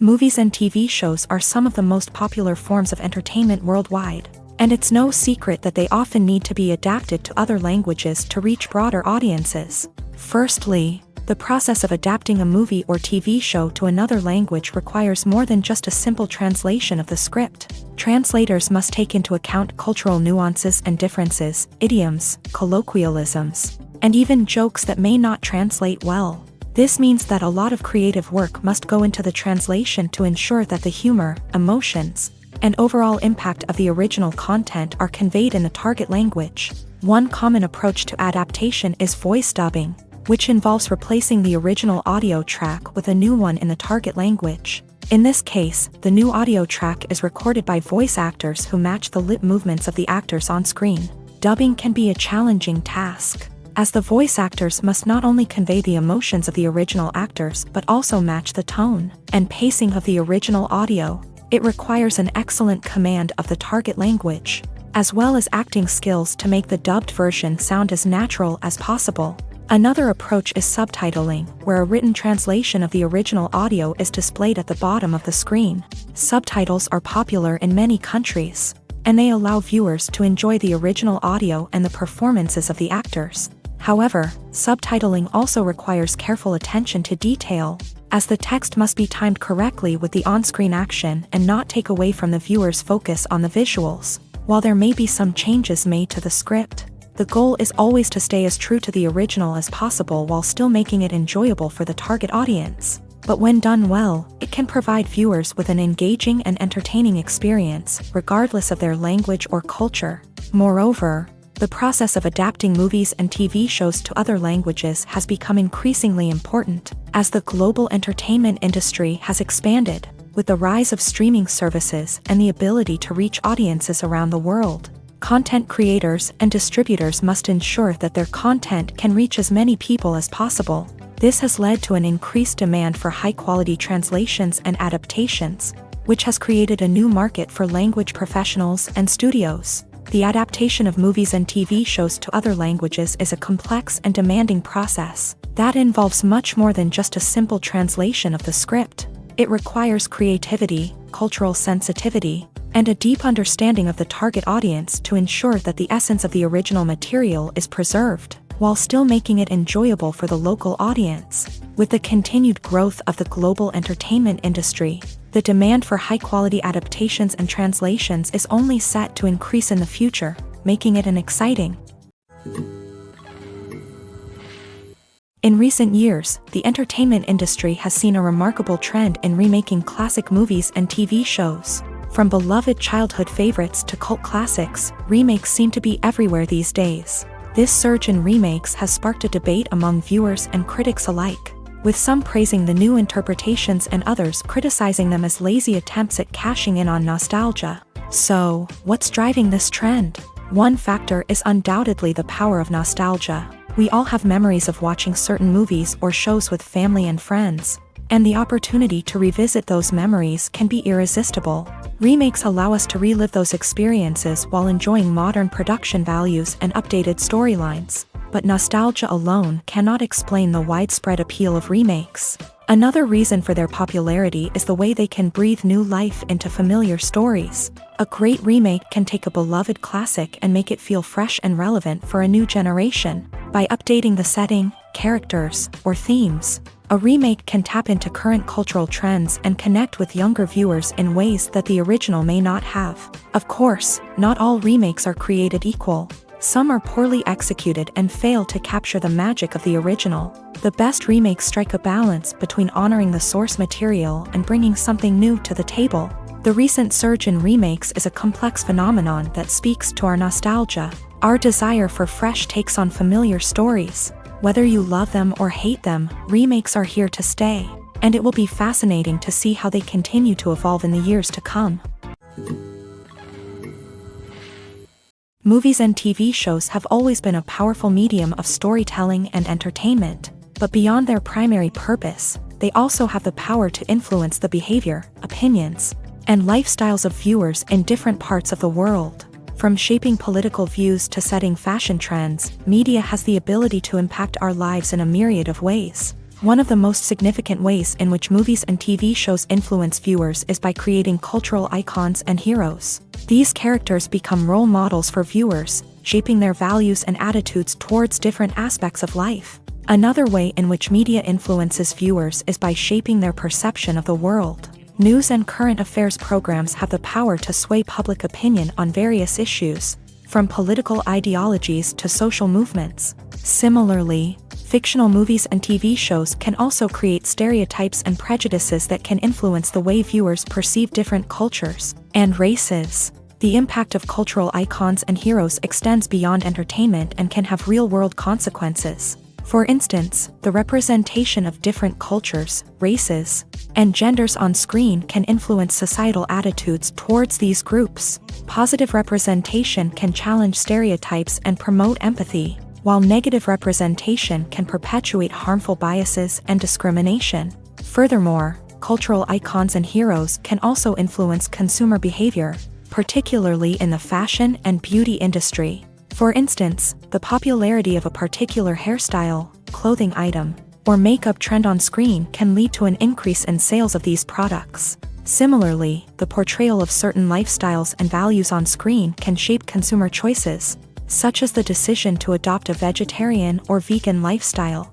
Movies and TV shows are some of the most popular forms of entertainment worldwide, and it's no secret that they often need to be adapted to other languages to reach broader audiences. Firstly, the process of adapting a movie or TV show to another language requires more than just a simple translation of the script. Translators must take into account cultural nuances and differences, idioms, colloquialisms, and even jokes that may not translate well. This means that a lot of creative work must go into the translation to ensure that the humor, emotions, and overall impact of the original content are conveyed in the target language. One common approach to adaptation is voice dubbing, which involves replacing the original audio track with a new one in the target language. In this case, the new audio track is recorded by voice actors who match the lip movements of the actors on screen. Dubbing can be a challenging task, as the voice actors must not only convey the emotions of the original actors but also match the tone and pacing of the original audio. It requires an excellent command of the target language, as well as acting skills to make the dubbed version sound as natural as possible. Another approach is subtitling, where a written translation of the original audio is displayed at the bottom of the screen. Subtitles are popular in many countries, and they allow viewers to enjoy the original audio and the performances of the actors. However, subtitling also requires careful attention to detail, as the text must be timed correctly with the on-screen action and not take away from the viewer's focus on the visuals. While there may be some changes made to the script, the goal is always to stay as true to the original as possible while still making it enjoyable for the target audience. But when done well, it can provide viewers with an engaging and entertaining experience, regardless of their language or culture. Moreover, the process of adapting movies and TV shows to other languages has become increasingly important, as the global entertainment industry has expanded, with the rise of streaming services and the ability to reach audiences around the world. Content creators and distributors must ensure that their content can reach as many people as possible. This has led to an increased demand for high-quality translations and adaptations, which has created a new market for language professionals and studios. The adaptation of movies and TV shows to other languages is a complex and demanding process that involves much more than just a simple translation of the script. It requires creativity, cultural sensitivity, and a deep understanding of the target audience to ensure that the essence of the original material is preserved, while still making it enjoyable for the local audience. With the continued growth of the global entertainment industry, the demand for high-quality adaptations and translations is only set to increase in the future, making it an exciting. In recent years, the entertainment industry has seen a remarkable trend in remaking classic movies and TV shows. From beloved childhood favorites to cult classics, remakes seem to be everywhere these days. This surge in remakes has sparked a debate among viewers and critics alike, with some praising the new interpretations and others criticizing them as lazy attempts at cashing in on nostalgia. So, what's driving this trend? One factor is undoubtedly the power of nostalgia. We all have memories of watching certain movies or shows with family and friends, and the opportunity to revisit those memories can be irresistible. Remakes allow us to relive those experiences while enjoying modern production values and updated storylines. But nostalgia alone cannot explain the widespread appeal of remakes. Another reason for their popularity is the way they can breathe new life into familiar stories. A great remake can take a beloved classic and make it feel fresh and relevant for a new generation. By updating the setting, characters, or themes, a remake can tap into current cultural trends and connect with younger viewers in ways that the original may not have. Of course, not all remakes are created equal. Some are poorly executed and fail to capture the magic of the original. The best remakes strike a balance between honoring the source material and bringing something new to the table. The recent surge in remakes is a complex phenomenon that speaks to our nostalgia, our desire for fresh takes on familiar stories. Whether you love them or hate them, remakes are here to stay, and it will be fascinating to see how they continue to evolve in the years to come. Movies and TV shows have always been a powerful medium of storytelling and entertainment, but beyond their primary purpose, they also have the power to influence the behavior, opinions, and lifestyles of viewers in different parts of the world. From shaping political views to setting fashion trends, media has the ability to impact our lives in a myriad of ways. One of the most significant ways in which movies and TV shows influence viewers is by creating cultural icons and heroes. These characters become role models for viewers, shaping their values and attitudes towards different aspects of life. Another way in which media influences viewers is by shaping their perception of the world. News and current affairs programs have the power to sway public opinion on various issues, from political ideologies to social movements. Similarly, fictional movies and TV shows can also create stereotypes and prejudices that can influence the way viewers perceive different cultures and races. The impact of cultural icons and heroes extends beyond entertainment and can have real-world consequences. For instance, the representation of different cultures, races, and genders on screen can influence societal attitudes towards these groups. Positive representation can challenge stereotypes and promote empathy, while negative representation can perpetuate harmful biases and discrimination. Furthermore, cultural icons and heroes can also influence consumer behavior, particularly in the fashion and beauty industry. For instance, the popularity of a particular hairstyle, clothing item, or makeup trend on screen can lead to an increase in sales of these products. Similarly, the portrayal of certain lifestyles and values on screen can shape consumer choices, such as the decision to adopt a vegetarian or vegan lifestyle.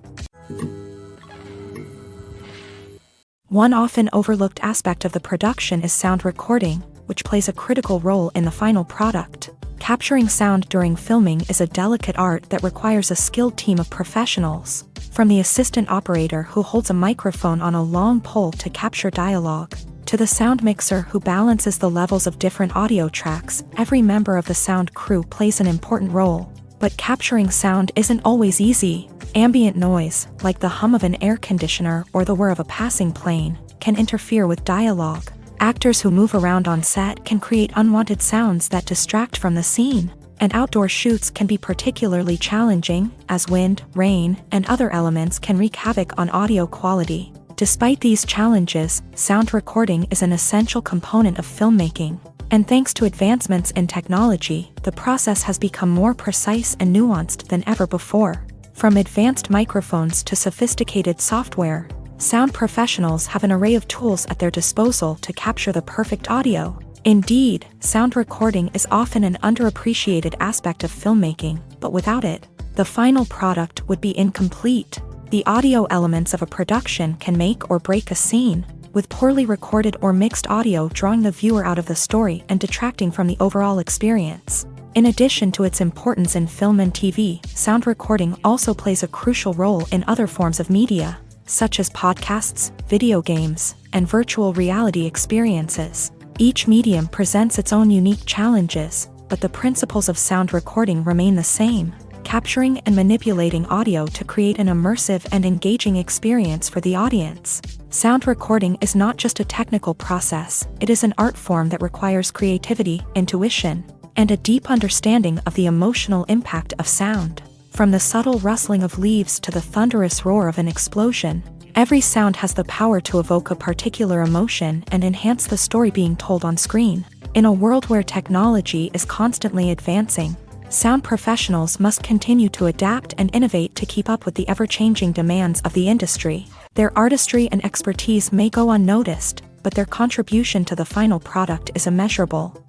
One often overlooked aspect of the production is sound recording, which plays a critical role in the final product. Capturing sound during filming is a delicate art that requires a skilled team of professionals, from the assistant operator who holds a microphone on a long pole to capture dialogue, to the sound mixer who balances the levels of different audio tracks. Every member of the sound crew plays an important role. But capturing sound isn't always easy. Ambient noise, like the hum of an air conditioner or the whir of a passing plane, can interfere with dialogue. Actors who move around on set can create unwanted sounds that distract from the scene, and outdoor shoots can be particularly challenging, as wind, rain, and other elements can wreak havoc on audio quality. Despite these challenges, sound recording is an essential component of filmmaking, and thanks to advancements in technology, the process has become more precise and nuanced than ever before. From advanced microphones to sophisticated software, sound professionals have an array of tools at their disposal to capture the perfect audio. Indeed, sound recording is often an underappreciated aspect of filmmaking, but without it, the final product would be incomplete. The audio elements of a production can make or break a scene, with poorly recorded or mixed audio drawing the viewer out of the story and detracting from the overall experience. In addition to its importance in film and TV, sound recording also plays a crucial role in other forms of media, such as podcasts, video games, and virtual reality experiences. Each medium presents its own unique challenges, but the principles of sound recording remain the same: capturing and manipulating audio to create an immersive and engaging experience for the audience. Sound recording is not just a technical process, it is an art form that requires creativity, intuition, and a deep understanding of the emotional impact of sound. From the subtle rustling of leaves to the thunderous roar of an explosion, every sound has the power to evoke a particular emotion and enhance the story being told on screen. In a world where technology is constantly advancing, sound professionals must continue to adapt and innovate to keep up with the ever-changing demands of the industry. Their artistry and expertise may go unnoticed, but their contribution to the final product is immeasurable.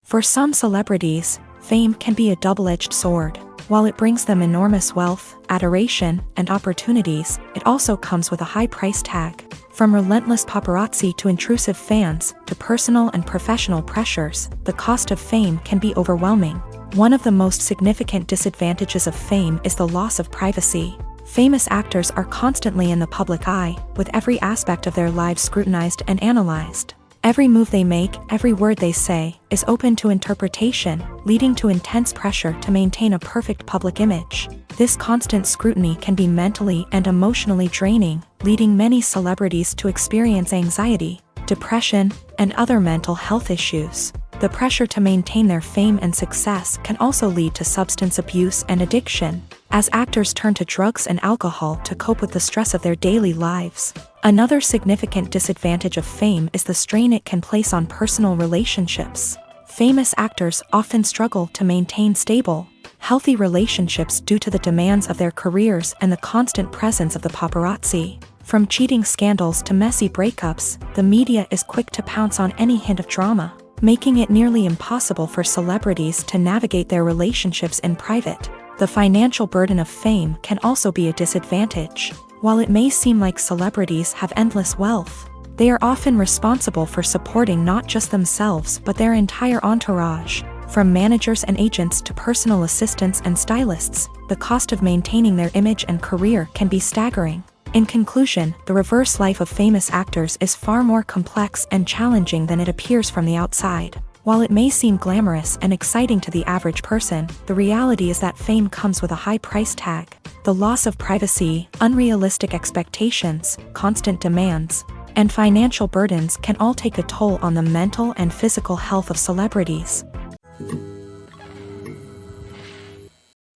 For some celebrities, fame can be a double-edged sword. While it brings them enormous wealth, adoration, and opportunities, it also comes with a high price tag. From relentless paparazzi to intrusive fans, to personal and professional pressures, the cost of fame can be overwhelming. One of the most significant disadvantages of fame is the loss of privacy. Famous actors are constantly in the public eye, with every aspect of their lives scrutinized and analyzed. Every move they make, every word they say, is open to interpretation, leading to intense pressure to maintain a perfect public image. This constant scrutiny can be mentally and emotionally draining, leading many celebrities to experience anxiety, depression, and other mental health issues. The pressure to maintain their fame and success can also lead to substance abuse and addiction, as actors turn to drugs and alcohol to cope with the stress of their daily lives. Another significant disadvantage of fame is the strain it can place on personal relationships. Famous actors often struggle to maintain stable, healthy relationships due to the demands of their careers and the constant presence of the paparazzi. From cheating scandals to messy breakups, the media is quick to pounce on any hint of drama, making it nearly impossible for celebrities to navigate their relationships in private. The financial burden of fame can also be a disadvantage. While it may seem like celebrities have endless wealth, they are often responsible for supporting not just themselves but their entire entourage. From managers and agents to personal assistants and stylists, the cost of maintaining their image and career can be staggering. In conclusion, the reverse life of famous actors is far more complex and challenging than it appears from the outside. While it may seem glamorous and exciting to the average person, the reality is that fame comes with a high price tag. The loss of privacy, unrealistic expectations, constant demands, and financial burdens can all take a toll on the mental and physical health of celebrities.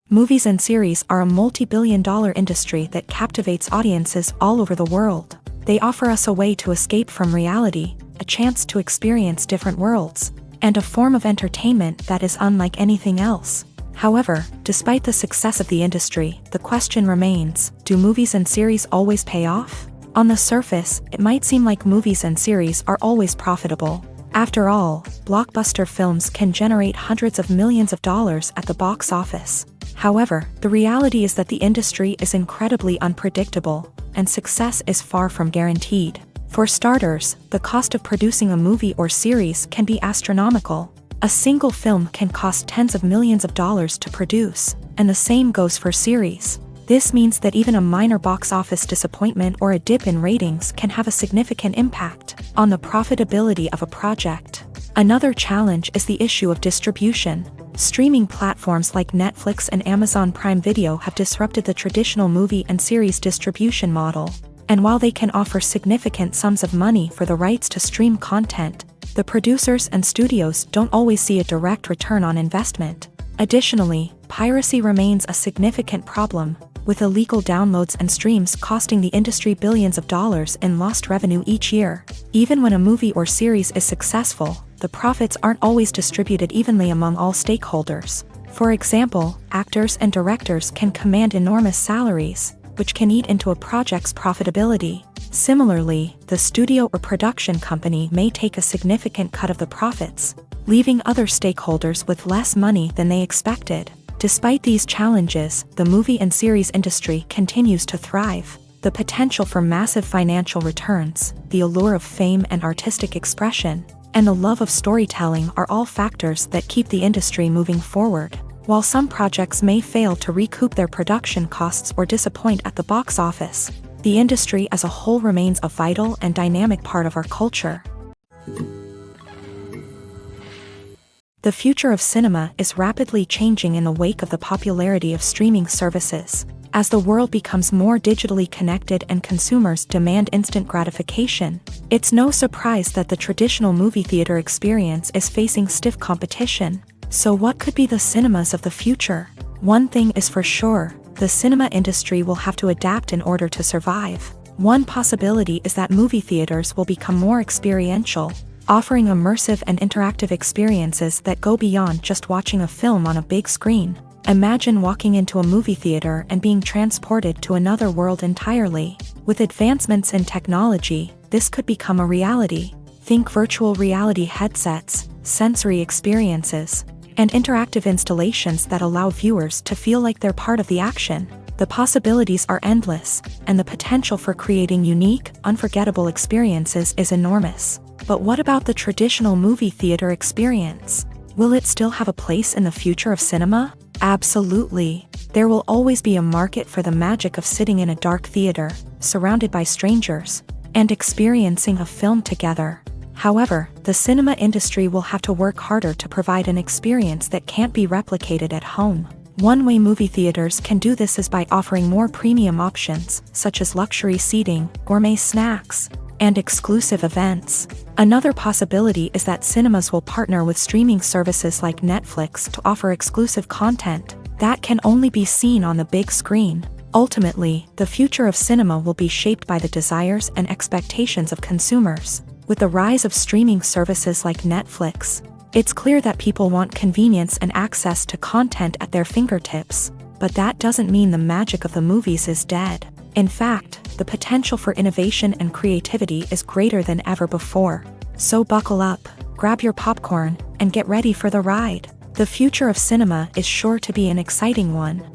Movies and series are a multi-billion-dollar industry that captivates audiences all over the world. They offer us a way to escape from reality, a chance to experience different worlds, and a form of entertainment that is unlike anything else. However, despite the success of the industry, the question remains, do movies and series always pay off? On the surface, it might seem like movies and series are always profitable. After all, blockbuster films can generate hundreds of millions of dollars at the box office. However, the reality is that the industry is incredibly unpredictable, and success is far from guaranteed. For starters, the cost of producing a movie or series can be astronomical. A single film can cost tens of millions of dollars to produce, and the same goes for series. This means that even a minor box office disappointment or a dip in ratings can have a significant impact on the profitability of a project. Another challenge is the issue of distribution. Streaming platforms like Netflix and Amazon Prime Video have disrupted the traditional movie and series distribution model. And while they can offer significant sums of money for the rights to stream content, the producers and studios don't always see a direct return on investment. Additionally, piracy remains a significant problem, with illegal downloads and streams costing the industry billions of dollars in lost revenue each year. Even when a movie or series is successful, the profits aren't always distributed evenly among all stakeholders. For example, actors and directors can command enormous salaries, which can eat into a project's profitability. Similarly, the studio or production company may take a significant cut of the profits, leaving other stakeholders with less money than they expected. Despite these challenges, the movie and series industry continues to thrive. The potential for massive financial returns, the allure of fame and artistic expression, and the love of storytelling are all factors that keep the industry moving forward. While some projects may fail to recoup their production costs or disappoint at the box office, the industry as a whole remains a vital and dynamic part of our culture. The future of cinema is rapidly changing in the wake of the popularity of streaming services. As the world becomes more digitally connected and consumers demand instant gratification, it's no surprise that the traditional movie theater experience is facing stiff competition. So what could be the cinemas of the future? One thing is for sure, the cinema industry will have to adapt in order to survive. One possibility is that movie theaters will become more experiential, offering immersive and interactive experiences that go beyond just watching a film on a big screen. Imagine walking into a movie theater and being transported to another world entirely. With advancements in technology, this could become a reality. Think virtual reality headsets, sensory experiences, and interactive installations that allow viewers to feel like they're part of the action. The possibilities are endless, and the potential for creating unique, unforgettable experiences is enormous. But what about the traditional movie theater experience? Will it still have a place in the future of cinema? Absolutely. There will always be a market for the magic of sitting in a dark theater, surrounded by strangers, and experiencing a film together. However, the cinema industry will have to work harder to provide an experience that can't be replicated at home. One way movie theaters can do this is by offering more premium options, such as luxury seating, gourmet snacks, and exclusive events. Another possibility is that cinemas will partner with streaming services like Netflix to offer exclusive content that can only be seen on the big screen. Ultimately, the future of cinema will be shaped by the desires and expectations of consumers. With the rise of streaming services like Netflix, it's clear that people want convenience and access to content at their fingertips. But that doesn't mean the magic of the movies is dead. In fact, the potential for innovation and creativity is greater than ever before. So buckle up, grab your popcorn, and get ready for the ride. The future of cinema is sure to be an exciting one.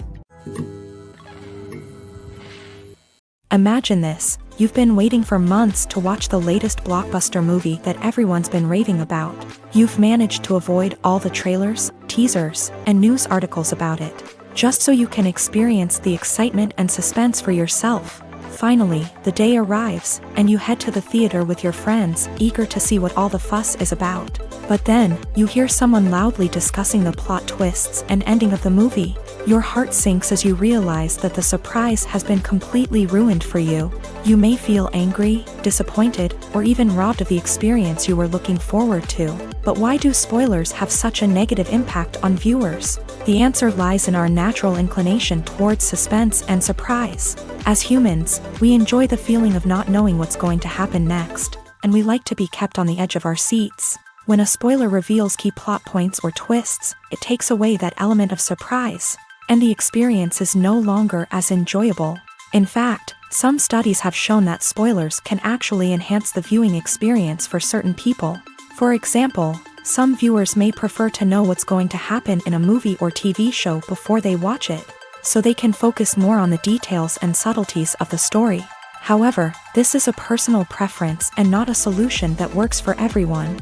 Imagine this. You've been waiting for months to watch the latest blockbuster movie that everyone's been raving about. You've managed to avoid all the trailers, teasers, and news articles about it, just so you can experience the excitement and suspense for yourself. Finally, the day arrives, and you head to the theater with your friends, eager to see what all the fuss is about. But then, you hear someone loudly discussing the plot twists and ending of the movie. Your heart sinks as you realize that the surprise has been completely ruined for you. You may feel angry, disappointed, or even robbed of the experience you were looking forward to. But why do spoilers have such a negative impact on viewers? The answer lies in our natural inclination towards suspense and surprise. As humans, we enjoy the feeling of not knowing what's going to happen next, and we like to be kept on the edge of our seats. When a spoiler reveals key plot points or twists, it takes away that element of surprise, and the experience is no longer as enjoyable. In fact, some studies have shown that spoilers can actually enhance the viewing experience for certain people. For example, some viewers may prefer to know what's going to happen in a movie or TV show before they watch it, so they can focus more on the details and subtleties of the story. However, this is a personal preference and not a solution that works for everyone.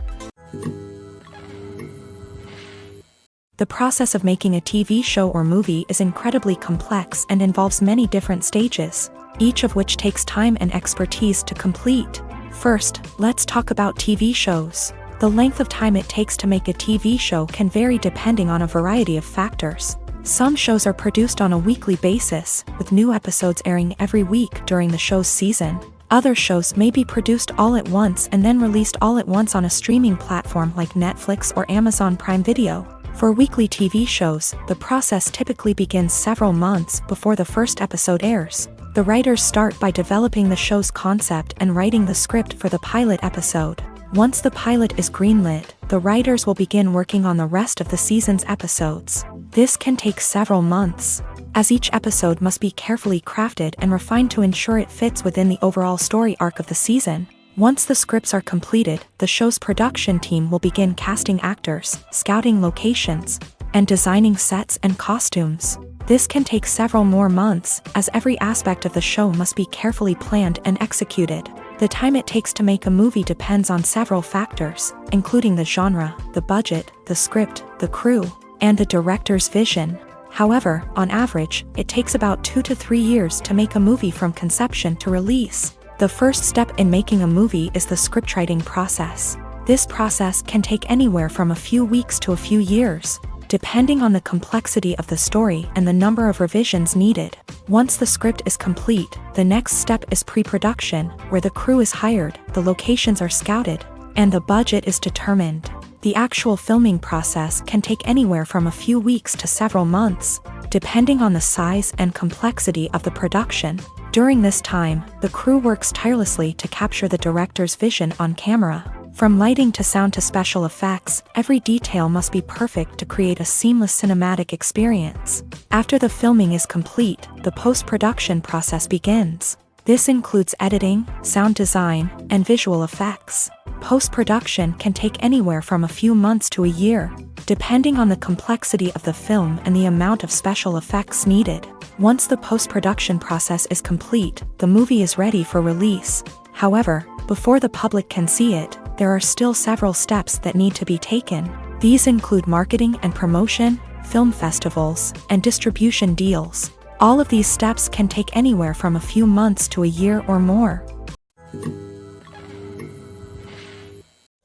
The process of making a TV show or movie is incredibly complex and involves many different stages, each of which takes time and expertise to complete. First, let's talk about TV shows. The length of time it takes to make a TV show can vary depending on a variety of factors. Some shows are produced on a weekly basis, with new episodes airing every week during the show's season. Other shows may be produced all at once and then released all at once on a streaming platform like Netflix or Amazon Prime Video. For weekly TV shows, the process typically begins several months before the first episode airs. The writers start by developing the show's concept and writing the script for the pilot episode. Once the pilot is greenlit, the writers will begin working on the rest of the season's episodes. This can take several months, as each episode must be carefully crafted and refined to ensure it fits within the overall story arc of the season. Once the scripts are completed, the show's production team will begin casting actors, scouting locations, and designing sets and costumes. This can take several more months, as every aspect of the show must be carefully planned and executed. The time it takes to make a movie depends on several factors, including the genre, the budget, the script, the crew, and the director's vision. However, on average, it takes about 2 to 3 years to make a movie from conception to release. The first step in making a movie is the scriptwriting process. This process can take anywhere from a few weeks to a few years, depending on the complexity of the story and the number of revisions needed. Once the script is complete, the next step is pre-production, where the crew is hired, the locations are scouted, and the budget is determined. The actual filming process can take anywhere from a few weeks to several months, depending on the size and complexity of the production. During this time, the crew works tirelessly to capture the director's vision on camera. From lighting to sound to special effects, every detail must be perfect to create a seamless cinematic experience. After the filming is complete, the post-production process begins. This includes editing, sound design, and visual effects. Post-production can take anywhere from a few months to a year, depending on the complexity of the film and the amount of special effects needed. Once the post-production process is complete, the movie is ready for release. However, before the public can see it, there are still several steps that need to be taken. These include marketing and promotion, film festivals, and distribution deals. All of these steps can take anywhere from a few months to a year or more.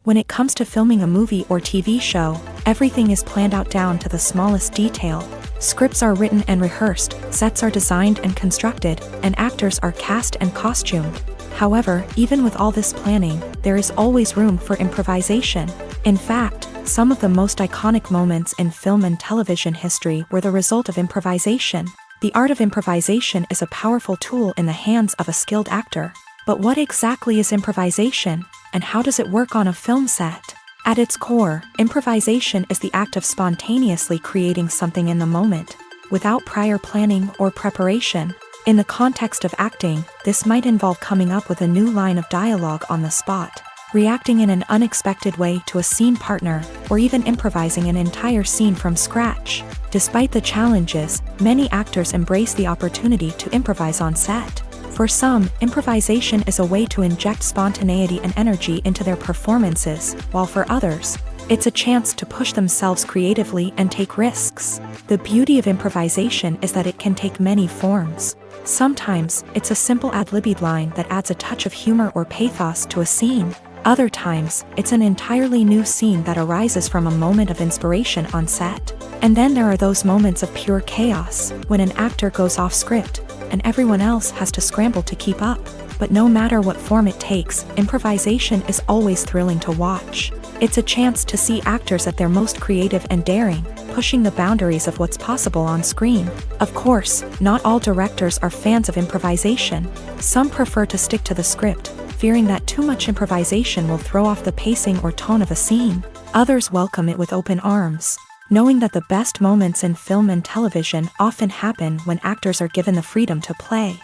When it comes to filming a movie or TV show, everything is planned out down to the smallest detail. Scripts are written and rehearsed, sets are designed and constructed, and actors are cast and costumed. However, even with all this planning, there is always room for improvisation. In fact, some of the most iconic moments in film and television history were the result of improvisation. The art of improvisation is a powerful tool in the hands of a skilled actor. But what exactly is improvisation, and how does it work on a film set? At its core, improvisation is the act of spontaneously creating something in the moment, without prior planning or preparation. In the context of acting, this might involve coming up with a new line of dialogue on the spot, reacting in an unexpected way to a scene partner, or even improvising an entire scene from scratch. Despite the challenges, many actors embrace the opportunity to improvise on set. For some, improvisation is a way to inject spontaneity and energy into their performances, while for others, It's a chance to push themselves creatively and take risks. The beauty of improvisation is that it can take many forms. Sometimes, it's a simple ad-libbed line that adds a touch of humor or pathos to a scene. Other times, it's an entirely new scene that arises from a moment of inspiration on set. And then there are those moments of pure chaos, when an actor goes off script, and everyone else has to scramble to keep up. But no matter what form it takes, improvisation is always thrilling to watch. It's a chance to see actors at their most creative and daring, pushing the boundaries of what's possible on screen. Of course, not all directors are fans of improvisation. Some prefer to stick to the script, fearing that too much improvisation will throw off the pacing or tone of a scene. Others welcome it with open arms, knowing that the best moments in film and television often happen when actors are given the freedom to play.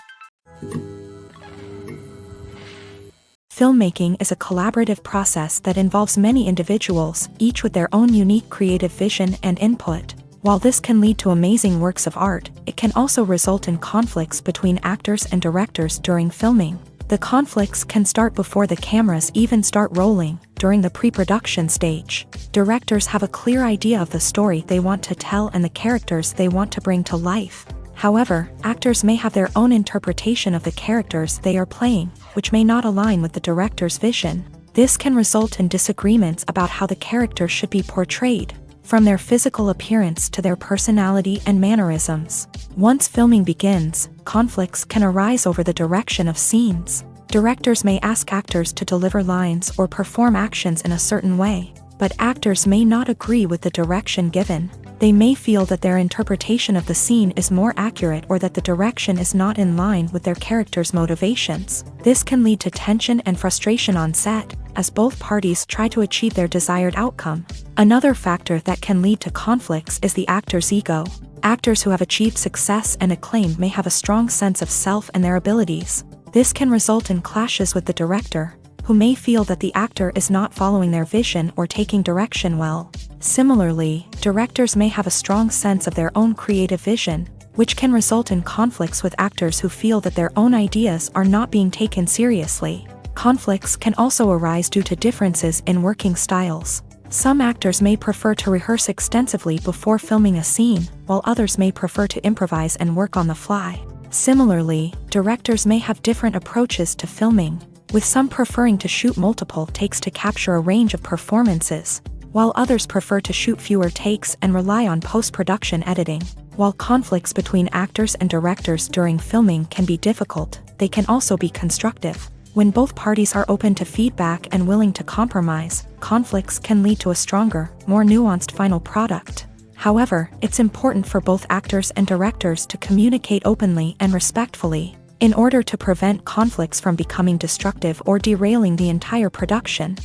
Filmmaking is a collaborative process that involves many individuals, each with their own unique creative vision and input. While this can lead to amazing works of art, it can also result in conflicts between actors and directors during filming. The conflicts can start before the cameras even start rolling, during the pre-production stage. Directors have a clear idea of the story they want to tell and the characters they want to bring to life. However, actors may have their own interpretation of the characters they are playing, which may not align with the director's vision. This can result in disagreements about how the character should be portrayed, from their physical appearance to their personality and mannerisms. Once filming begins, conflicts can arise over the direction of scenes. Directors may ask actors to deliver lines or perform actions in a certain way, but actors may not agree with the direction given. They may feel that their interpretation of the scene is more accurate or that the direction is not in line with their character's motivations. This can lead to tension and frustration on set, as both parties try to achieve their desired outcome. Another factor that can lead to conflicts is the actor's ego. Actors who have achieved success and acclaim may have a strong sense of self and their abilities. This can result in clashes with the director, who may feel that the actor is not following their vision or taking direction well. Similarly, directors may have a strong sense of their own creative vision, which can result in conflicts with actors who feel that their own ideas are not being taken seriously. Conflicts can also arise due to differences in working styles. Some actors may prefer to rehearse extensively before filming a scene, while others may prefer to improvise and work on the fly. Similarly, directors may have different approaches to filming, with some preferring to shoot multiple takes to capture a range of performances, while others prefer to shoot fewer takes and rely on post-production editing. While conflicts between actors and directors during filming can be difficult, they can also be constructive. When both parties are open to feedback and willing to compromise, conflicts can lead to a stronger, more nuanced final product. However, it's important for both actors and directors to communicate openly and respectfully, in order to prevent conflicts from becoming destructive or derailing the entire production.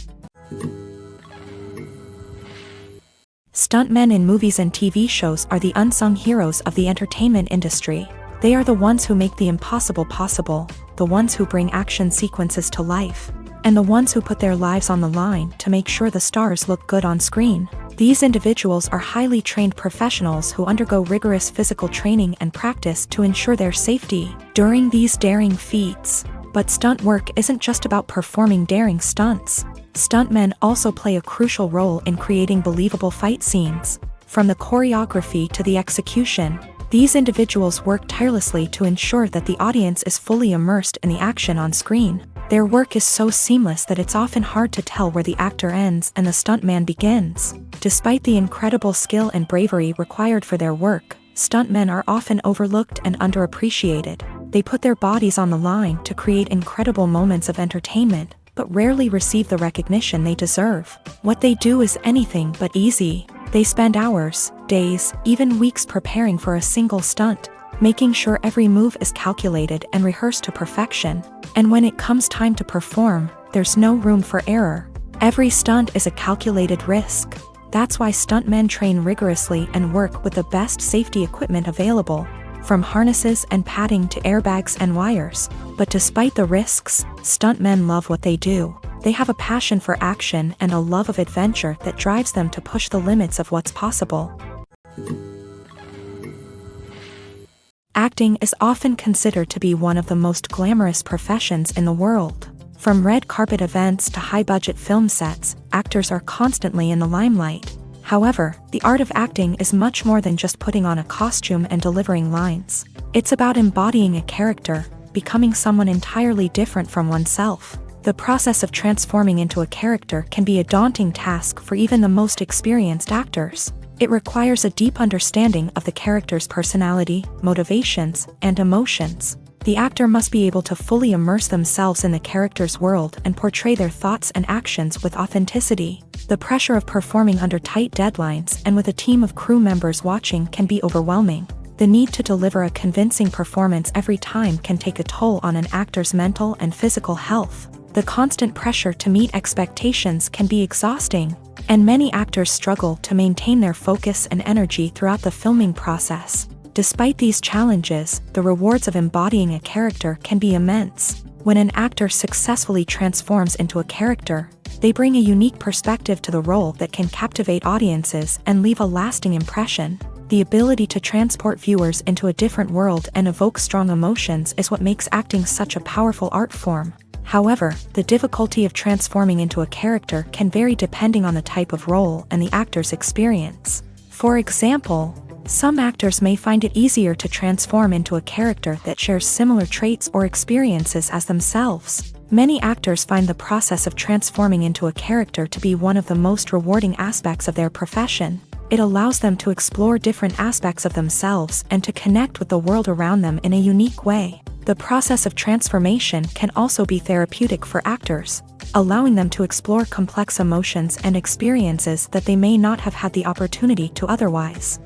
Stuntmen in movies and TV shows are the unsung heroes of the entertainment industry. They are the ones who make the impossible possible, the ones who bring action sequences to life, and the ones who put their lives on the line to make sure the stars look good on screen. These individuals are highly trained professionals who undergo rigorous physical training and practice to ensure their safety during these daring feats. But stunt work isn't just about performing daring stunts. Stuntmen also play a crucial role in creating believable fight scenes. From the choreography to the execution, these individuals work tirelessly to ensure that the audience is fully immersed in the action on screen. Their work is so seamless that it's often hard to tell where the actor ends and the stuntman begins. Despite the incredible skill and bravery required for their work, stuntmen are often overlooked and underappreciated. They put their bodies on the line to create incredible moments of entertainment, but rarely receive the recognition they deserve. What they do is anything but easy. They spend hours, days, even weeks preparing for a single stunt, making sure every move is calculated and rehearsed to perfection. And when it comes time to perform, there's no room for error. Every stunt is a calculated risk. That's why stuntmen train rigorously and work with the best safety equipment available, from harnesses and padding to airbags and wires. But despite the risks, stuntmen love what they do. They have a passion for action and a love of adventure that drives them to push the limits of what's possible. Acting is often considered to be one of the most glamorous professions in the world. From red carpet events to high-budget film sets, actors are constantly in the limelight. However, the art of acting is much more than just putting on a costume and delivering lines. It's about embodying a character, becoming someone entirely different from oneself. The process of transforming into a character can be a daunting task for even the most experienced actors. It requires a deep understanding of the character's personality, motivations, and emotions. The actor must be able to fully immerse themselves in the character's world and portray their thoughts and actions with authenticity. The pressure of performing under tight deadlines and with a team of crew members watching can be overwhelming. The need to deliver a convincing performance every time can take a toll on an actor's mental and physical health. The constant pressure to meet expectations can be exhausting, and many actors struggle to maintain their focus and energy throughout the filming process. Despite these challenges, the rewards of embodying a character can be immense. When an actor successfully transforms into a character, they bring a unique perspective to the role that can captivate audiences and leave a lasting impression. The ability to transport viewers into a different world and evoke strong emotions is what makes acting such a powerful art form. However, the difficulty of transforming into a character can vary depending on the type of role and the actor's experience. For example, some actors may find it easier to transform into a character that shares similar traits or experiences as themselves. Many actors find the process of transforming into a character to be one of the most rewarding aspects of their profession. It allows them to explore different aspects of themselves and to connect with the world around them in a unique way. The process of transformation can also be therapeutic for actors, allowing them to explore complex emotions and experiences that they may not have had the opportunity to otherwise.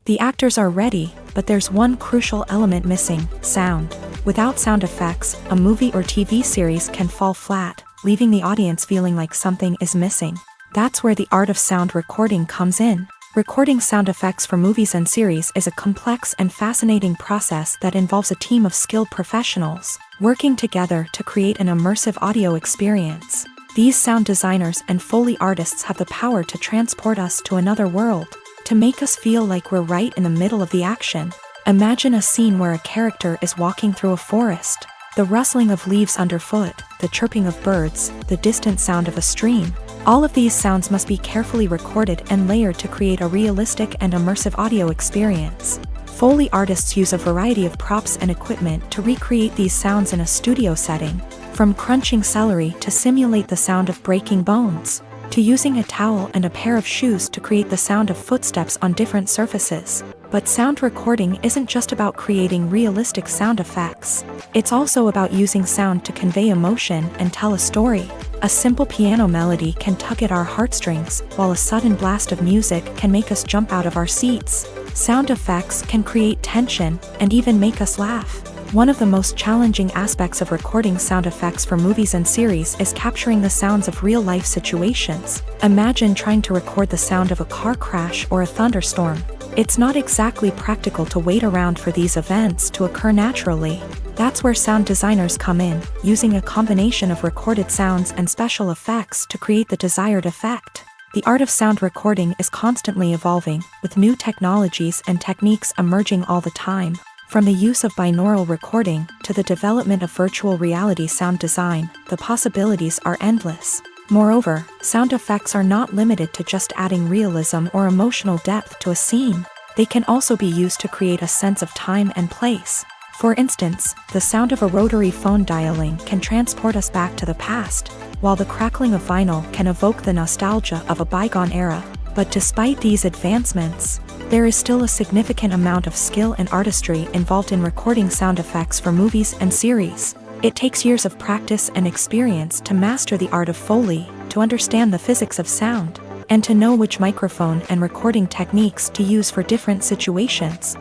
The actors are ready, but there's one crucial element missing: sound. Without sound effects, a movie or TV series can fall flat, leaving the audience feeling like something is missing. That's where the art of sound recording comes in. Recording sound effects for movies and series is a complex and fascinating process that involves a team of skilled professionals working together to create an immersive audio experience. These sound designers and Foley artists have the power to transport us to another world, to make us feel like we're right in the middle of the action. Imagine a scene where a character is walking through a forest. The rustling of leaves underfoot, the chirping of birds, the distant sound of a stream. All of these sounds must be carefully recorded and layered to create a realistic and immersive audio experience. Foley artists use a variety of props and equipment to recreate these sounds in a studio setting, from crunching celery to simulate the sound of breaking bones, to using a towel and a pair of shoes to create the sound of footsteps on different surfaces. But sound recording isn't just about creating realistic sound effects. It's also about using sound to convey emotion and tell a story. A simple piano melody can tug at our heartstrings, while a sudden blast of music can make us jump out of our seats. Sound effects can create tension and even make us laugh. One of the most challenging aspects of recording sound effects for movies and series is capturing the sounds of real-life situations. Imagine trying to record the sound of a car crash or a thunderstorm. It's not exactly practical to wait around for these events to occur naturally. That's where sound designers come in, using a combination of recorded sounds and special effects to create the desired effect. The art of sound recording is constantly evolving, with new technologies and techniques emerging all the time. From the use of binaural recording to the development of virtual reality sound design, the possibilities are endless. Moreover, sound effects are not limited to just adding realism or emotional depth to a scene. They can also be used to create a sense of time and place. For instance, the sound of a rotary phone dialing can transport us back to the past, while the crackling of vinyl can evoke the nostalgia of a bygone era. But despite these advancements, there is still a significant amount of skill and artistry involved in recording sound effects for movies and series. It takes years of practice and experience to master the art of Foley, to understand the physics of sound, and to know which microphone and recording techniques to use for different situations.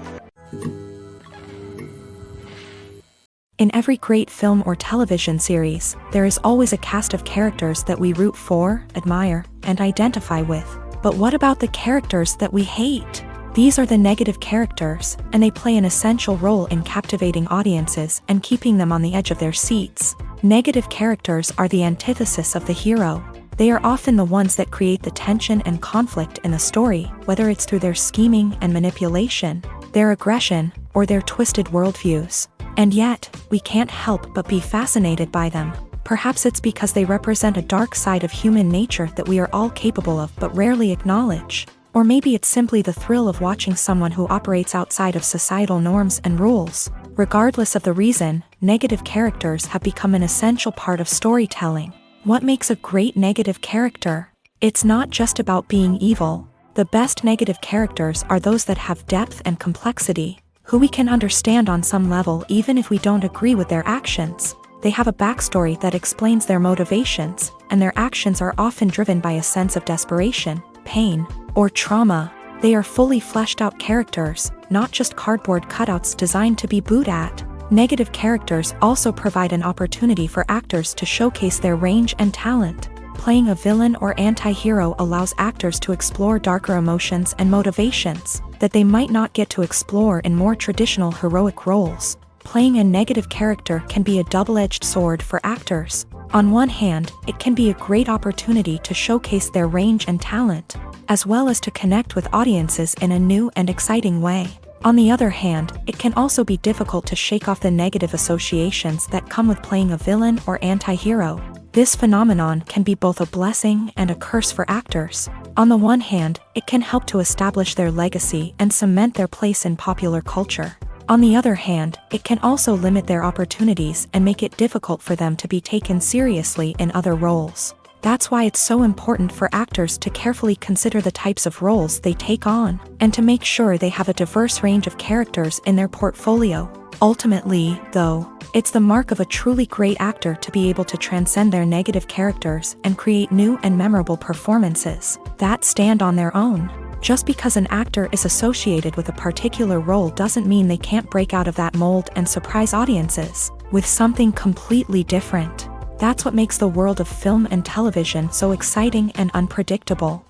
In every great film or television series, there is always a cast of characters that we root for, admire, and identify with. But what about the characters that we hate? These are the negative characters, and they play an essential role in captivating audiences and keeping them on the edge of their seats. Negative characters are the antithesis of the hero. They are often the ones that create the tension and conflict in the story, whether it's through their scheming and manipulation, their aggression, or their twisted worldviews. And yet, we can't help but be fascinated by them. Perhaps it's because they represent a dark side of human nature that we are all capable of but rarely acknowledge. Or maybe it's simply the thrill of watching someone who operates outside of societal norms and rules. Regardless of the reason, negative characters have become an essential part of storytelling. What makes a great negative character? It's not just about being evil. The best negative characters are those that have depth and complexity, who we can understand on some level even if we don't agree with their actions. They have a backstory that explains their motivations, and their actions are often driven by a sense of desperation, pain, or trauma. They are fully fleshed out characters, not just cardboard cutouts designed to be booed at. Negative characters also provide an opportunity for actors to showcase their range and talent. Playing a villain or anti-hero allows actors to explore darker emotions and motivations that they might not get to explore in more traditional heroic roles. Playing a negative character can be a double-edged sword for actors. On one hand, it can be a great opportunity to showcase their range and talent, as well as to connect with audiences in a new and exciting way. On the other hand, it can also be difficult to shake off the negative associations that come with playing a villain or anti-hero. This phenomenon can be both a blessing and a curse for actors. On the one hand, it can help to establish their legacy and cement their place in popular culture. On the other hand, it can also limit their opportunities and make it difficult for them to be taken seriously in other roles. That's why it's so important for actors to carefully consider the types of roles they take on, and to make sure they have a diverse range of characters in their portfolio. Ultimately, though, it's the mark of a truly great actor to be able to transcend their negative characters and create new and memorable performances that stand on their own. Just because an actor is associated with a particular role doesn't mean they can't break out of that mold and surprise audiences with something completely different. That's what makes the world of film and television so exciting and unpredictable.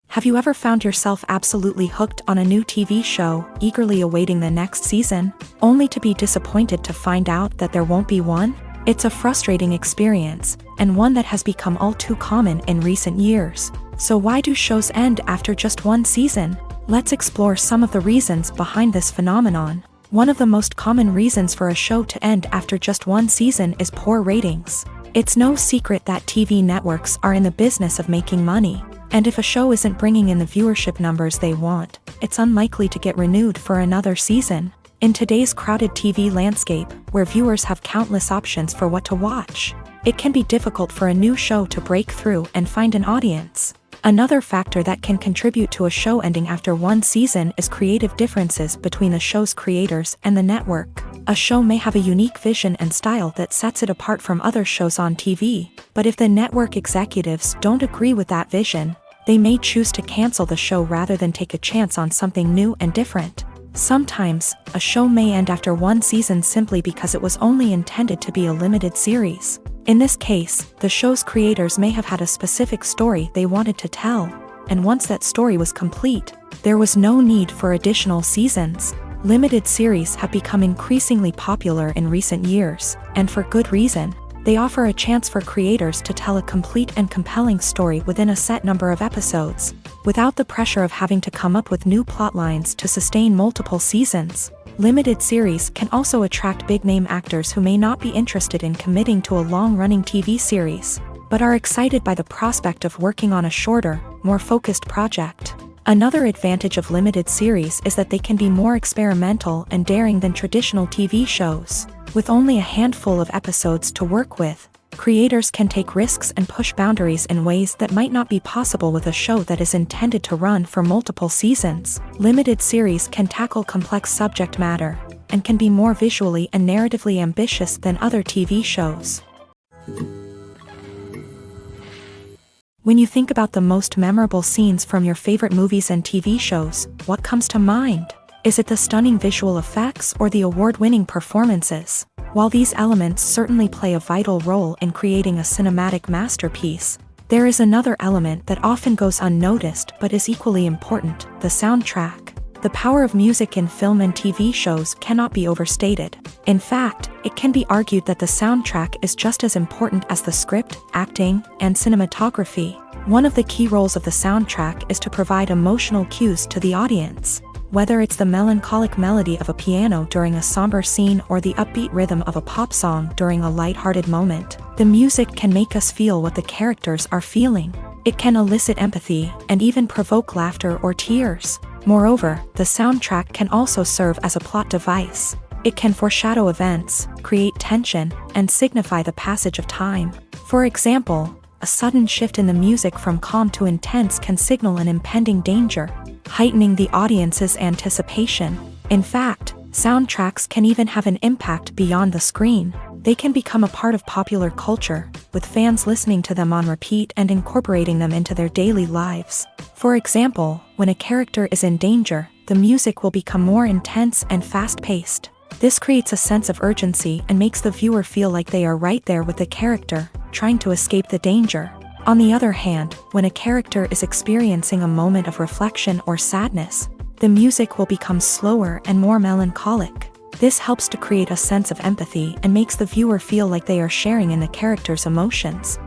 Have you ever found yourself absolutely hooked on a new TV show, eagerly awaiting the next season, only to be disappointed to find out that there won't be one? It's a frustrating experience, and one that has become all too common in recent years. So why do shows end after just one season? Let's explore some of the reasons behind this phenomenon. One of the most common reasons for a show to end after just one season is poor ratings. It's no secret that TV networks are in the business of making money, and if a show isn't bringing in the viewership numbers they want, it's unlikely to get renewed for another season. In today's crowded TV landscape, where viewers have countless options for what to watch, it can be difficult for a new show to break through and find an audience. Another factor that can contribute to a show ending after one season is creative differences between the show's creators and the network. A show may have a unique vision and style that sets it apart from other shows on TV, but if the network executives don't agree with that vision, they may choose to cancel the show rather than take a chance on something new and different. Sometimes, a show may end after one season simply because it was only intended to be a limited series. In this case, the show's creators may have had a specific story they wanted to tell, and once that story was complete, there was no need for additional seasons. Limited series have become increasingly popular in recent years, and for good reason. They offer a chance for creators to tell a complete and compelling story within a set number of episodes, without the pressure of having to come up with new plotlines to sustain multiple seasons. Limited series can also attract big-name actors who may not be interested in committing to a long-running TV series, but are excited by the prospect of working on a shorter, more focused project. Another advantage of limited series is that they can be more experimental and daring than traditional TV shows. With only a handful of episodes to work with, creators can take risks and push boundaries in ways that might not be possible with a show that is intended to run for multiple seasons. Limited series can tackle complex subject matter, and can be more visually and narratively ambitious than other TV shows. When you think about the most memorable scenes from your favorite movies and TV shows, what comes to mind? Is it the stunning visual effects or the award-winning performances? While these elements certainly play a vital role in creating a cinematic masterpiece, there is another element that often goes unnoticed but is equally important: the soundtrack. The power of music in film and TV shows cannot be overstated. In fact, it can be argued that the soundtrack is just as important as the script, acting, and cinematography. One of the key roles of the soundtrack is to provide emotional cues to the audience. Whether it's the melancholic melody of a piano during a somber scene or the upbeat rhythm of a pop song during a light-hearted moment, the music can make us feel what the characters are feeling. It can elicit empathy and even provoke laughter or tears. Moreover, the soundtrack can also serve as a plot device. It can foreshadow events, create tension, and signify the passage of time. For example, a sudden shift in the music from calm to intense can signal an impending danger, heightening the audience's anticipation. In fact, soundtracks can even have an impact beyond the screen. They can become a part of popular culture, with fans listening to them on repeat and incorporating them into their daily lives. For example, when a character is in danger, the music will become more intense and fast-paced. This creates a sense of urgency and makes the viewer feel like they are right there with the character, trying to escape the danger. On the other hand, when a character is experiencing a moment of reflection or sadness, the music will become slower and more melancholic. This helps to create a sense of empathy and makes the viewer feel like they are sharing in the character's emotions.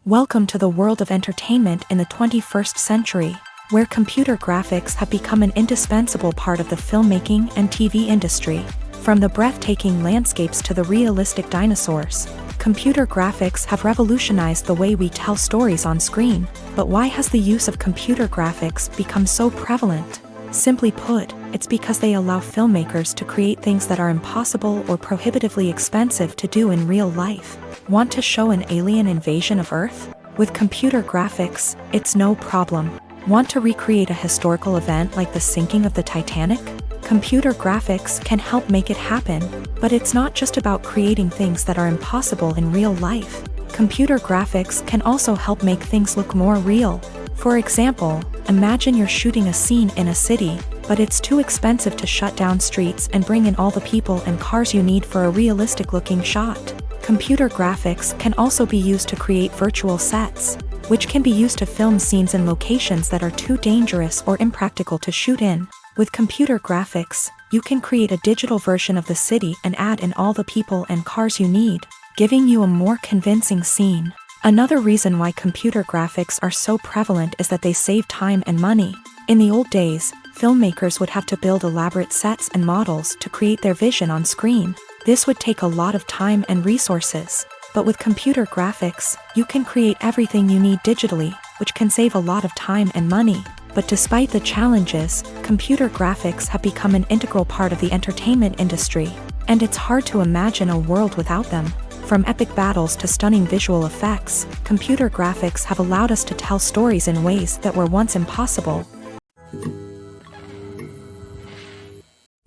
Welcome to the world of entertainment in the 21st century, where computer graphics have become an indispensable part of the filmmaking and TV industry. From the breathtaking landscapes to the realistic dinosaurs, computer graphics have revolutionized the way we tell stories on screen. But why has the use of computer graphics become so prevalent? Simply put, it's because they allow filmmakers to create things that are impossible or prohibitively expensive to do in real life. Want to show an alien invasion of Earth? With computer graphics, it's no problem. Want to recreate a historical event like the sinking of the Titanic? Computer graphics can help make it happen, but it's not just about creating things that are impossible in real life. Computer graphics can also help make things look more real. For example, imagine you're shooting a scene in a city, but it's too expensive to shut down streets and bring in all the people and cars you need for a realistic-looking shot. Computer graphics can also be used to create virtual sets, which can be used to film scenes in locations that are too dangerous or impractical to shoot in. With computer graphics, you can create a digital version of the city and add in all the people and cars you need, giving you a more convincing scene. Another reason why computer graphics are so prevalent is that they save time and money. In the old days, filmmakers would have to build elaborate sets and models to create their vision on screen. This would take a lot of time and resources. But with computer graphics, you can create everything you need digitally, which can save a lot of time and money. But despite the challenges, computer graphics have become an integral part of the entertainment industry, and it's hard to imagine a world without them. From epic battles to stunning visual effects, computer graphics have allowed us to tell stories in ways that were once impossible.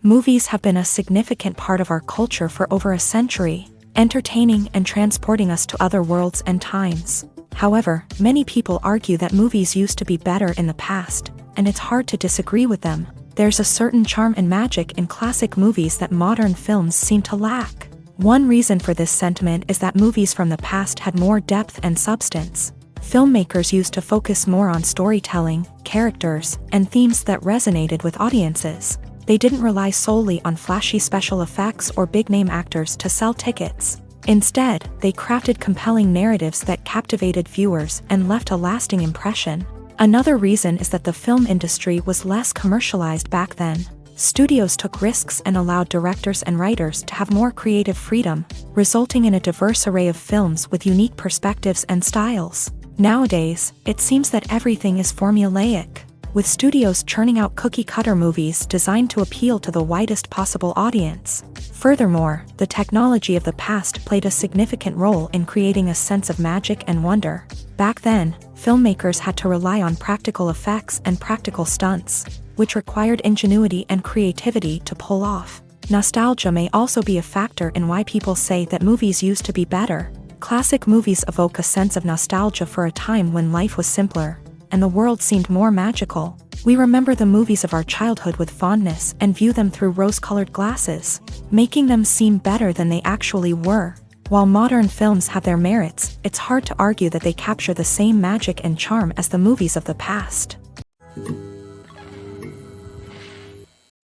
Movies have been a significant part of our culture for over a century, entertaining and transporting us to other worlds and times. However, many people argue that movies used to be better in the past, and it's hard to disagree with them. There's a certain charm and magic in classic movies that modern films seem to lack. One reason for this sentiment is that movies from the past had more depth and substance. Filmmakers used to focus more on storytelling, characters, and themes that resonated with audiences. They didn't rely solely on flashy special effects or big-name actors to sell tickets. Instead, they crafted compelling narratives that captivated viewers and left a lasting impression. Another reason is that the film industry was less commercialized back then. Studios took risks and allowed directors and writers to have more creative freedom, resulting in a diverse array of films with unique perspectives and styles. Nowadays, it seems that everything is formulaic, with studios churning out cookie-cutter movies designed to appeal to the widest possible audience. Furthermore, the technology of the past played a significant role in creating a sense of magic and wonder. Back then, filmmakers had to rely on practical effects and practical stunts, which required ingenuity and creativity to pull off. Nostalgia may also be a factor in why people say that movies used to be better. Classic movies evoke a sense of nostalgia for a time when life was simpler, and the world seemed more magical. We remember the movies of our childhood with fondness and view them through rose-colored glasses, making them seem better than they actually were. While modern films have their merits, it's hard to argue that they capture the same magic and charm as the movies of the past.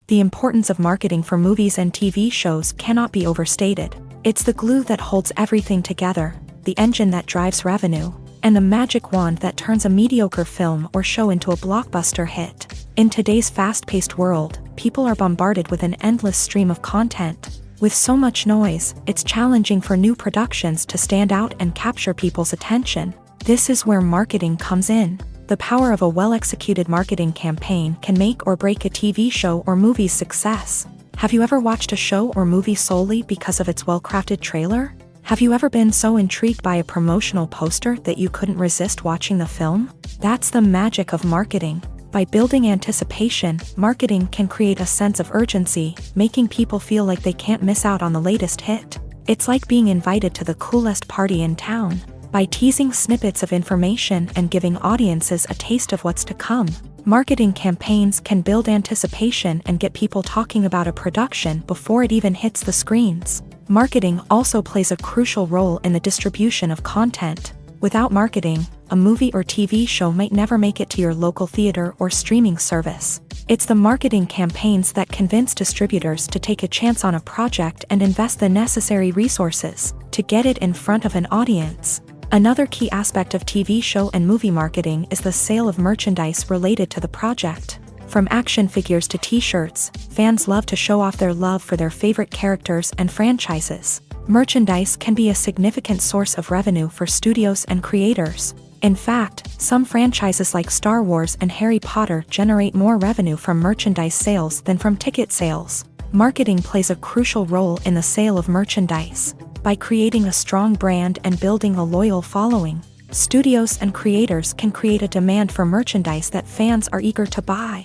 The importance of marketing for movies and TV shows cannot be overstated. It's the glue that holds everything together, the engine that drives revenue, and the magic wand that turns a mediocre film or show into a blockbuster hit. In today's fast-paced world, people are bombarded with an endless stream of content. With so much noise, it's challenging for new productions to stand out and capture people's attention. This is where marketing comes in. The power of a well-executed marketing campaign can make or break a TV show or movie's success. Have you ever watched a show or movie solely because of its well-crafted trailer? Have you ever been so intrigued by a promotional poster that you couldn't resist watching the film? That's the magic of marketing. By building anticipation, marketing can create a sense of urgency, making people feel like they can't miss out on the latest hit. It's like being invited to the coolest party in town. By teasing snippets of information and giving audiences a taste of what's to come, marketing campaigns can build anticipation and get people talking about a production before it even hits the screens. Marketing also plays a crucial role in the distribution of content. Without marketing, a movie or TV show might never make it to your local theater or streaming service. It's the marketing campaigns that convince distributors to take a chance on a project and invest the necessary resources to get it in front of an audience. Another key aspect of TV show and movie marketing is the sale of merchandise related to the project. From action figures to t-shirts, fans love to show off their love for their favorite characters and franchises. Merchandise can be a significant source of revenue for studios and creators. In fact, some franchises like Star Wars and Harry Potter generate more revenue from merchandise sales than from ticket sales. Marketing plays a crucial role in the sale of merchandise. By creating a strong brand and building a loyal following, studios and creators can create a demand for merchandise that fans are eager to buy.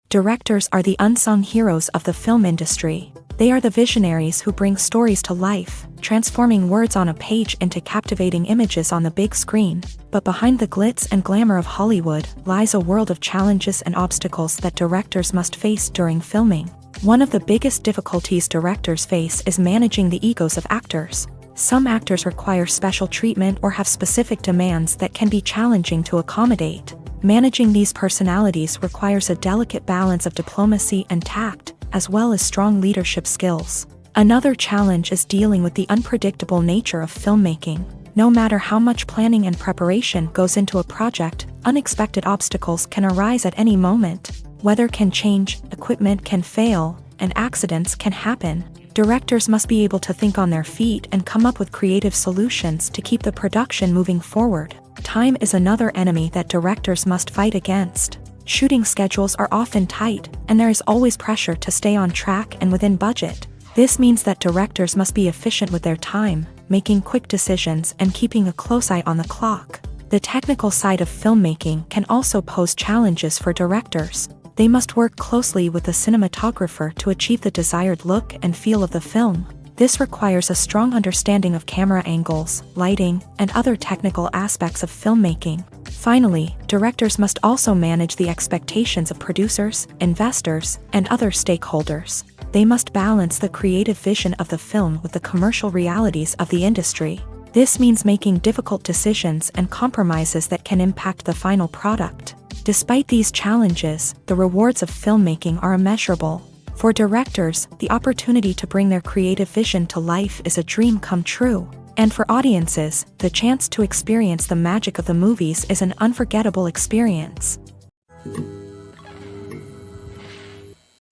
Directors are the unsung heroes of the film industry. They are the visionaries who bring stories to life, transforming words on a page into captivating images on the big screen. But behind the glitz and glamour of Hollywood lies a world of challenges and obstacles that directors must face during filming. One of the biggest difficulties directors face is managing the egos of actors. Some actors require special treatment or have specific demands that can be challenging to accommodate. Managing these personalities requires a delicate balance of diplomacy and tact, as well as strong leadership skills. Another challenge is dealing with the unpredictable nature of filmmaking. No matter how much planning and preparation goes into a project, unexpected obstacles can arise at any moment. Weather can change, equipment can fail, and accidents can happen. Directors must be able to think on their feet and come up with creative solutions to keep the production moving forward. Time is another enemy that directors must fight against. Shooting schedules are often tight, and there is always pressure to stay on track and within budget. This means that directors must be efficient with their time, making quick decisions and keeping a close eye on the clock. The technical side of filmmaking can also pose challenges for directors. They must work closely with the cinematographer to achieve the desired look and feel of the film. This requires a strong understanding of camera angles, lighting, and other technical aspects of filmmaking. Finally, directors must also manage the expectations of producers, investors, and other stakeholders. They must balance the creative vision of the film with the commercial realities of the industry. This means making difficult decisions and compromises that can impact the final product. Despite these challenges, the rewards of filmmaking are immeasurable. For directors, the opportunity to bring their creative vision to life is a dream come true. And for audiences, the chance to experience the magic of the movies is an unforgettable experience.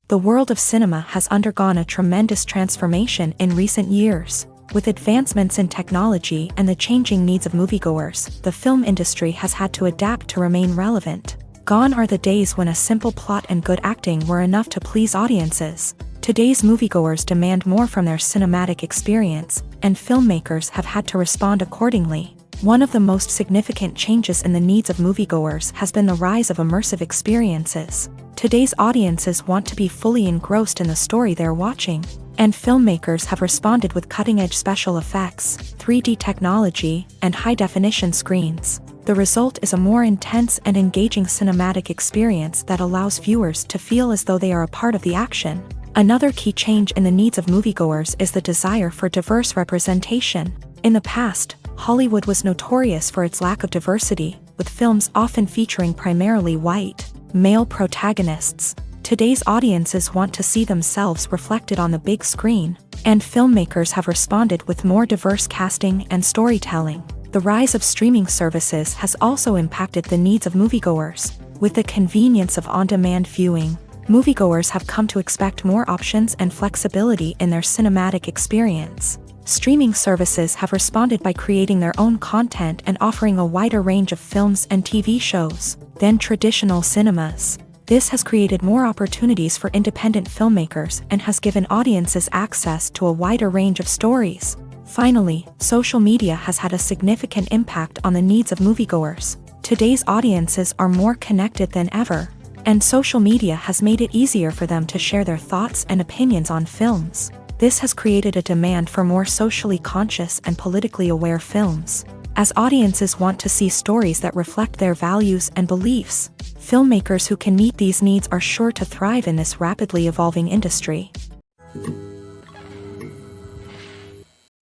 The world of cinema has undergone a tremendous transformation in recent years. With advancements in technology and the changing needs of moviegoers, the film industry has had to adapt to remain relevant. Gone are the days when a simple plot and good acting were enough to please audiences. Today's moviegoers demand more from their cinematic experience, and filmmakers have had to respond accordingly. One of the most significant changes in the needs of moviegoers has been the rise of immersive experiences. Today's audiences want to be fully engrossed in the story they're watching, and filmmakers have responded with cutting-edge special effects, 3D technology, and high-definition screens. The result is a more intense and engaging cinematic experience that allows viewers to feel as though they are a part of the action. Another key change in the needs of moviegoers is the desire for diverse representation. In the past, Hollywood was notorious for its lack of diversity, with films often featuring primarily white, male protagonists. Today's audiences want to see themselves reflected on the big screen. And filmmakers have responded with more diverse casting and storytelling. The rise of streaming services has also impacted the needs of moviegoers. With the convenience of on-demand viewing, moviegoers have come to expect more options and flexibility in their cinematic experience. Streaming services have responded by creating their own content and offering a wider range of films and TV shows than traditional cinemas. This has created more opportunities for independent filmmakers and has given audiences access to a wider range of stories. Finally, social media has had a significant impact on the needs of moviegoers. Today's audiences are more connected than ever, and social media has made it easier for them to share their thoughts and opinions on films. This has created a demand for more socially conscious and politically aware films. As audiences want to see stories that reflect their values and beliefs, filmmakers who can meet these needs are sure to thrive in this rapidly evolving industry.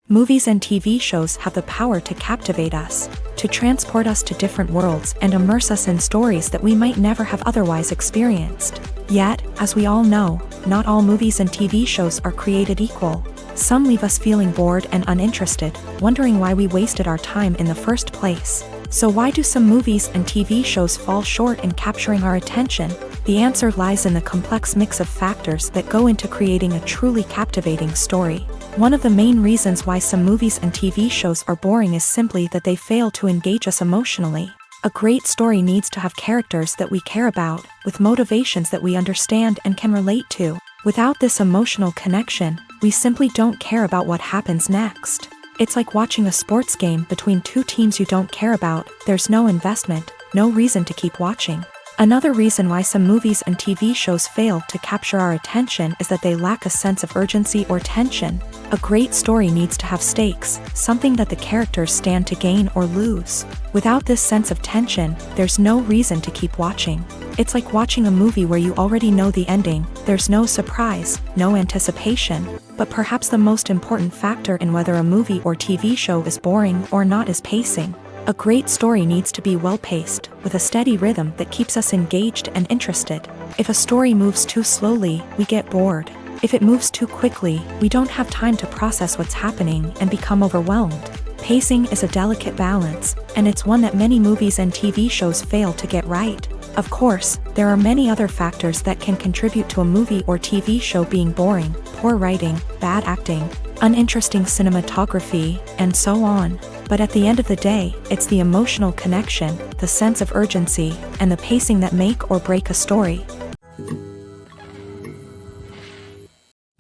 Movies and TV shows have the power to captivate us, to transport us to different worlds and immerse us in stories that we might never have otherwise experienced. Yet, as we all know, not all movies and TV shows are created equal. Some leave us feeling bored and uninterested, wondering why we wasted our time in the first place. So why do some movies and TV shows fall short in capturing our attention? The answer lies in the complex mix of factors that go into creating a truly captivating story. One of the main reasons why some movies and TV shows are boring is simply that they fail to engage us emotionally. A great story needs to have characters that we care about, with motivations that we understand and can relate to. Without this emotional connection, we simply don't care about what happens next. It's like watching a sports game between two teams you don't care about. There's no investment, no reason to keep watching. Another reason why some movies and TV shows fail to capture our attention is that they lack a sense of urgency or tension. A great story needs to have stakes, something that the characters stand to gain or lose. Without this sense of tension, there's no reason to keep watching. It's like watching a movie where you already know the ending. There's no surprise, no anticipation. But perhaps the most important factor in whether a movie or TV show is boring or not is pacing. A great story needs to be well-paced, with a steady rhythm that keeps us engaged and interested. If a story moves too slowly, we get bored. If it moves too quickly, we don't have time to process what's happening and become overwhelmed. Pacing is a delicate balance, and it's one that many movies and TV shows fail to get right. Of course, there are many other factors that can contribute to a movie or TV show being boring: poor writing, bad acting, uninteresting cinematography, and so on. But at the end of the day, it's the emotional connection, the sense of urgency, and the pacing that make or break a story.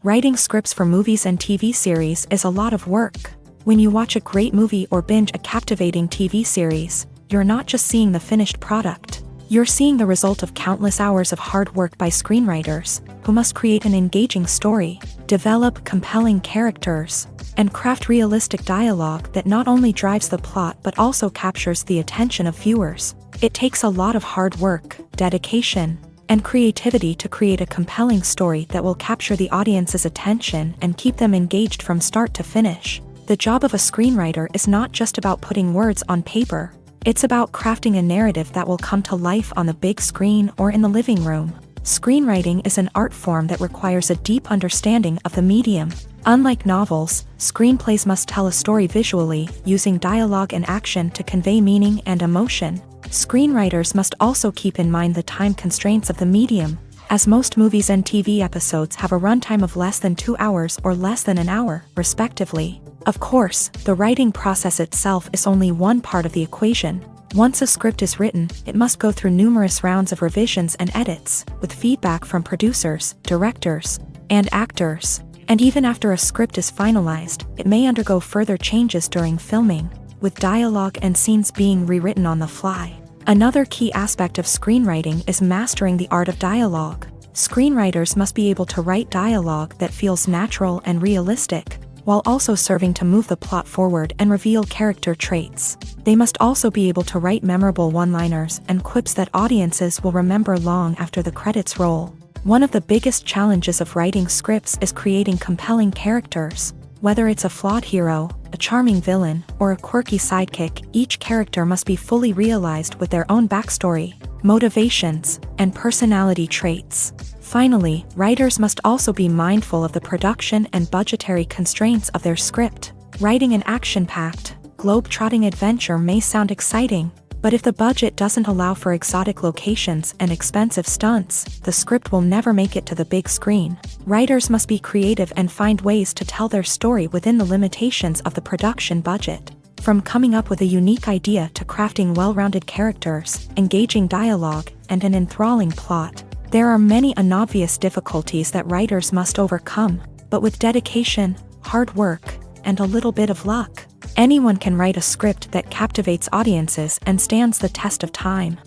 Writing scripts for movies and TV series is a lot of work. When you watch a great movie or binge a captivating TV series, you're not just seeing the finished product. You're seeing the result of countless hours of hard work by screenwriters, who must create an engaging story, develop compelling characters, and craft realistic dialogue that not only drives the plot but also captures the attention of viewers. It takes a lot of hard work, dedication, and creativity to create a compelling story that will capture the audience's attention and keep them engaged from start to finish. The job of a screenwriter is not just about putting words on paper. It's about crafting a narrative that will come to life on the big screen or in the living room. Screenwriting is an art form that requires a deep understanding of the medium. Unlike novels, screenplays must tell a story visually, using dialogue and action to convey meaning and emotion. Screenwriters must also keep in mind the time constraints of the medium, as most movies and TV episodes have a runtime of less than 2 hours or less than an hour, respectively. Of course, the writing process itself is only one part of the equation. Once a script is written, it must go through numerous rounds of revisions and edits, with feedback from producers, directors, and actors. And even after a script is finalized, it may undergo further changes during filming, with dialogue and scenes being rewritten on the fly. Another key aspect of screenwriting is mastering the art of dialogue. Screenwriters must be able to write dialogue that feels natural and realistic, while also serving to move the plot forward and reveal character traits. They must also be able to write memorable one-liners and quips that audiences will remember long after the credits roll. One of the biggest challenges of writing scripts is creating compelling characters. Whether it's a flawed hero, a charming villain, or a quirky sidekick, each character must be fully realized with their own backstory, motivations, and personality traits. Finally, writers must also be mindful of the production and budgetary constraints of their script. Writing an action-packed, globe-trotting adventure may sound exciting, but if the budget doesn't allow for exotic locations and expensive stunts, the script will never make it to the big screen. Writers must be creative and find ways to tell their story within the limitations of the production budget. From coming up with a unique idea to crafting well-rounded characters, engaging dialogue, and an enthralling plot, there are many unobvious difficulties that writers must overcome, but with dedication, hard work, and a little bit of luck, anyone can write a script that captivates audiences and stands the test of time.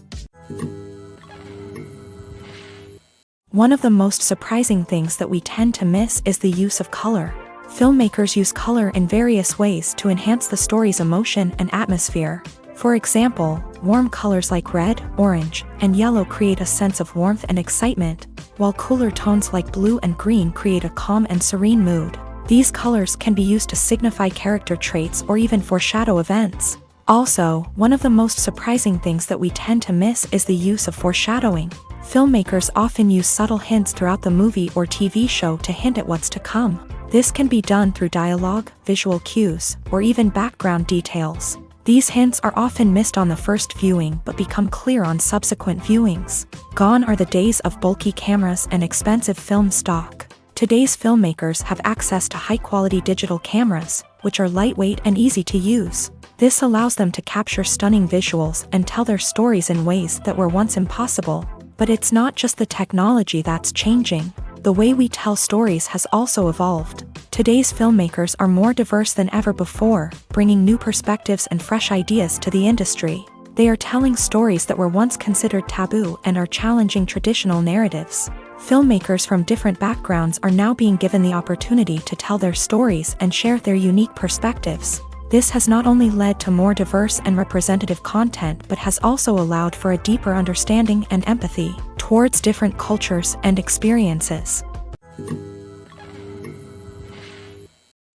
One of the most surprising things that we tend to miss is the use of color. Filmmakers use color in various ways to enhance the story's emotion and atmosphere. For example, warm colors like red, orange, and yellow create a sense of warmth and excitement, while cooler tones like blue and green create a calm and serene mood. These colors can be used to signify character traits or even foreshadow events. Also, one of the most surprising things that we tend to miss is the use of foreshadowing. Filmmakers often use subtle hints throughout the movie or TV show to hint at what's to come. This can be done through dialogue, visual cues, or even background details. These hints are often missed on the first viewing but become clear on subsequent viewings. Gone are the days of bulky cameras and expensive film stock. Today's filmmakers have access to high-quality digital cameras, which are lightweight and easy to use. This allows them to capture stunning visuals and tell their stories in ways that were once impossible. But it's not just the technology that's changing. The way we tell stories has also evolved. Today's filmmakers are more diverse than ever before, bringing new perspectives and fresh ideas to the industry. They are telling stories that were once considered taboo and are challenging traditional narratives. Filmmakers from different backgrounds are now being given the opportunity to tell their stories and share their unique perspectives. This has not only led to more diverse and representative content but has also allowed for a deeper understanding and empathy towards different cultures and experiences.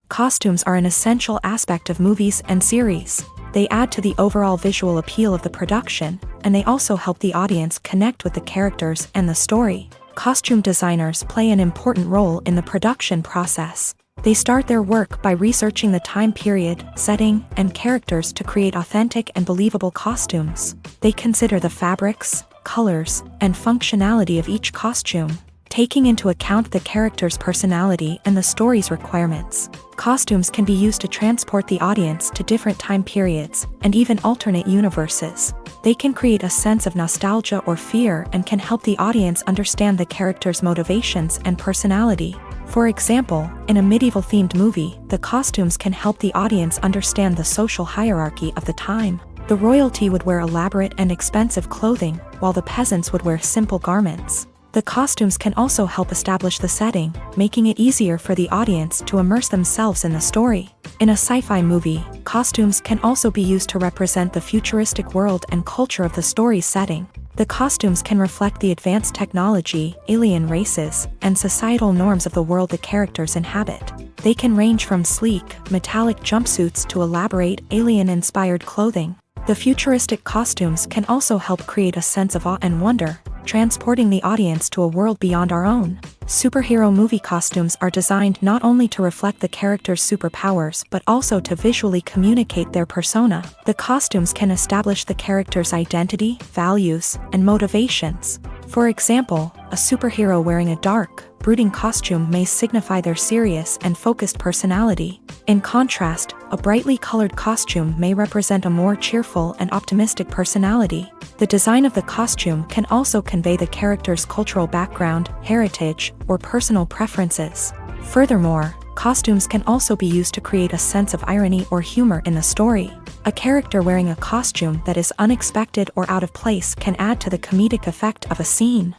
Costumes are an essential aspect of movies and series. They add to the overall visual appeal of the production, and they also help the audience connect with the characters and the story. Costume designers play an important role in the production process. They start their work by researching the time period, setting, and characters to create authentic and believable costumes. They consider the fabrics, colors, and functionality of each costume, taking into account the character's personality and the story's requirements. Costumes can be used to transport the audience to different time periods and even alternate universes. They can create a sense of nostalgia or fear and can help the audience understand the character's motivations and personality. For example, in a medieval-themed movie, the costumes can help the audience understand the social hierarchy of the time. The royalty would wear elaborate and expensive clothing, while the peasants would wear simple garments. The costumes can also help establish the setting, making it easier for the audience to immerse themselves in the story. In a sci-fi movie, costumes can also be used to represent the futuristic world and culture of the story's setting. The costumes can reflect the advanced technology, alien races, and societal norms of the world the characters inhabit. They can range from sleek, metallic jumpsuits to elaborate, alien-inspired clothing. The futuristic costumes can also help create a sense of awe and wonder, transporting the audience to a world beyond our own. Superhero movie costumes are designed not only to reflect the character's superpowers but also to visually communicate their persona. The costumes can establish the character's identity, values, and motivations. For example, a superhero wearing a dark, brooding costume may signify their serious and focused personality. In contrast, a brightly colored costume may represent a more cheerful and optimistic personality. The design of the costume can also convey the character's cultural background, heritage, or personal preferences. Furthermore, costumes can also be used to create a sense of irony or humor in the story. A character wearing a costume that is unexpected or out of place can add to the comedic effect of a scene.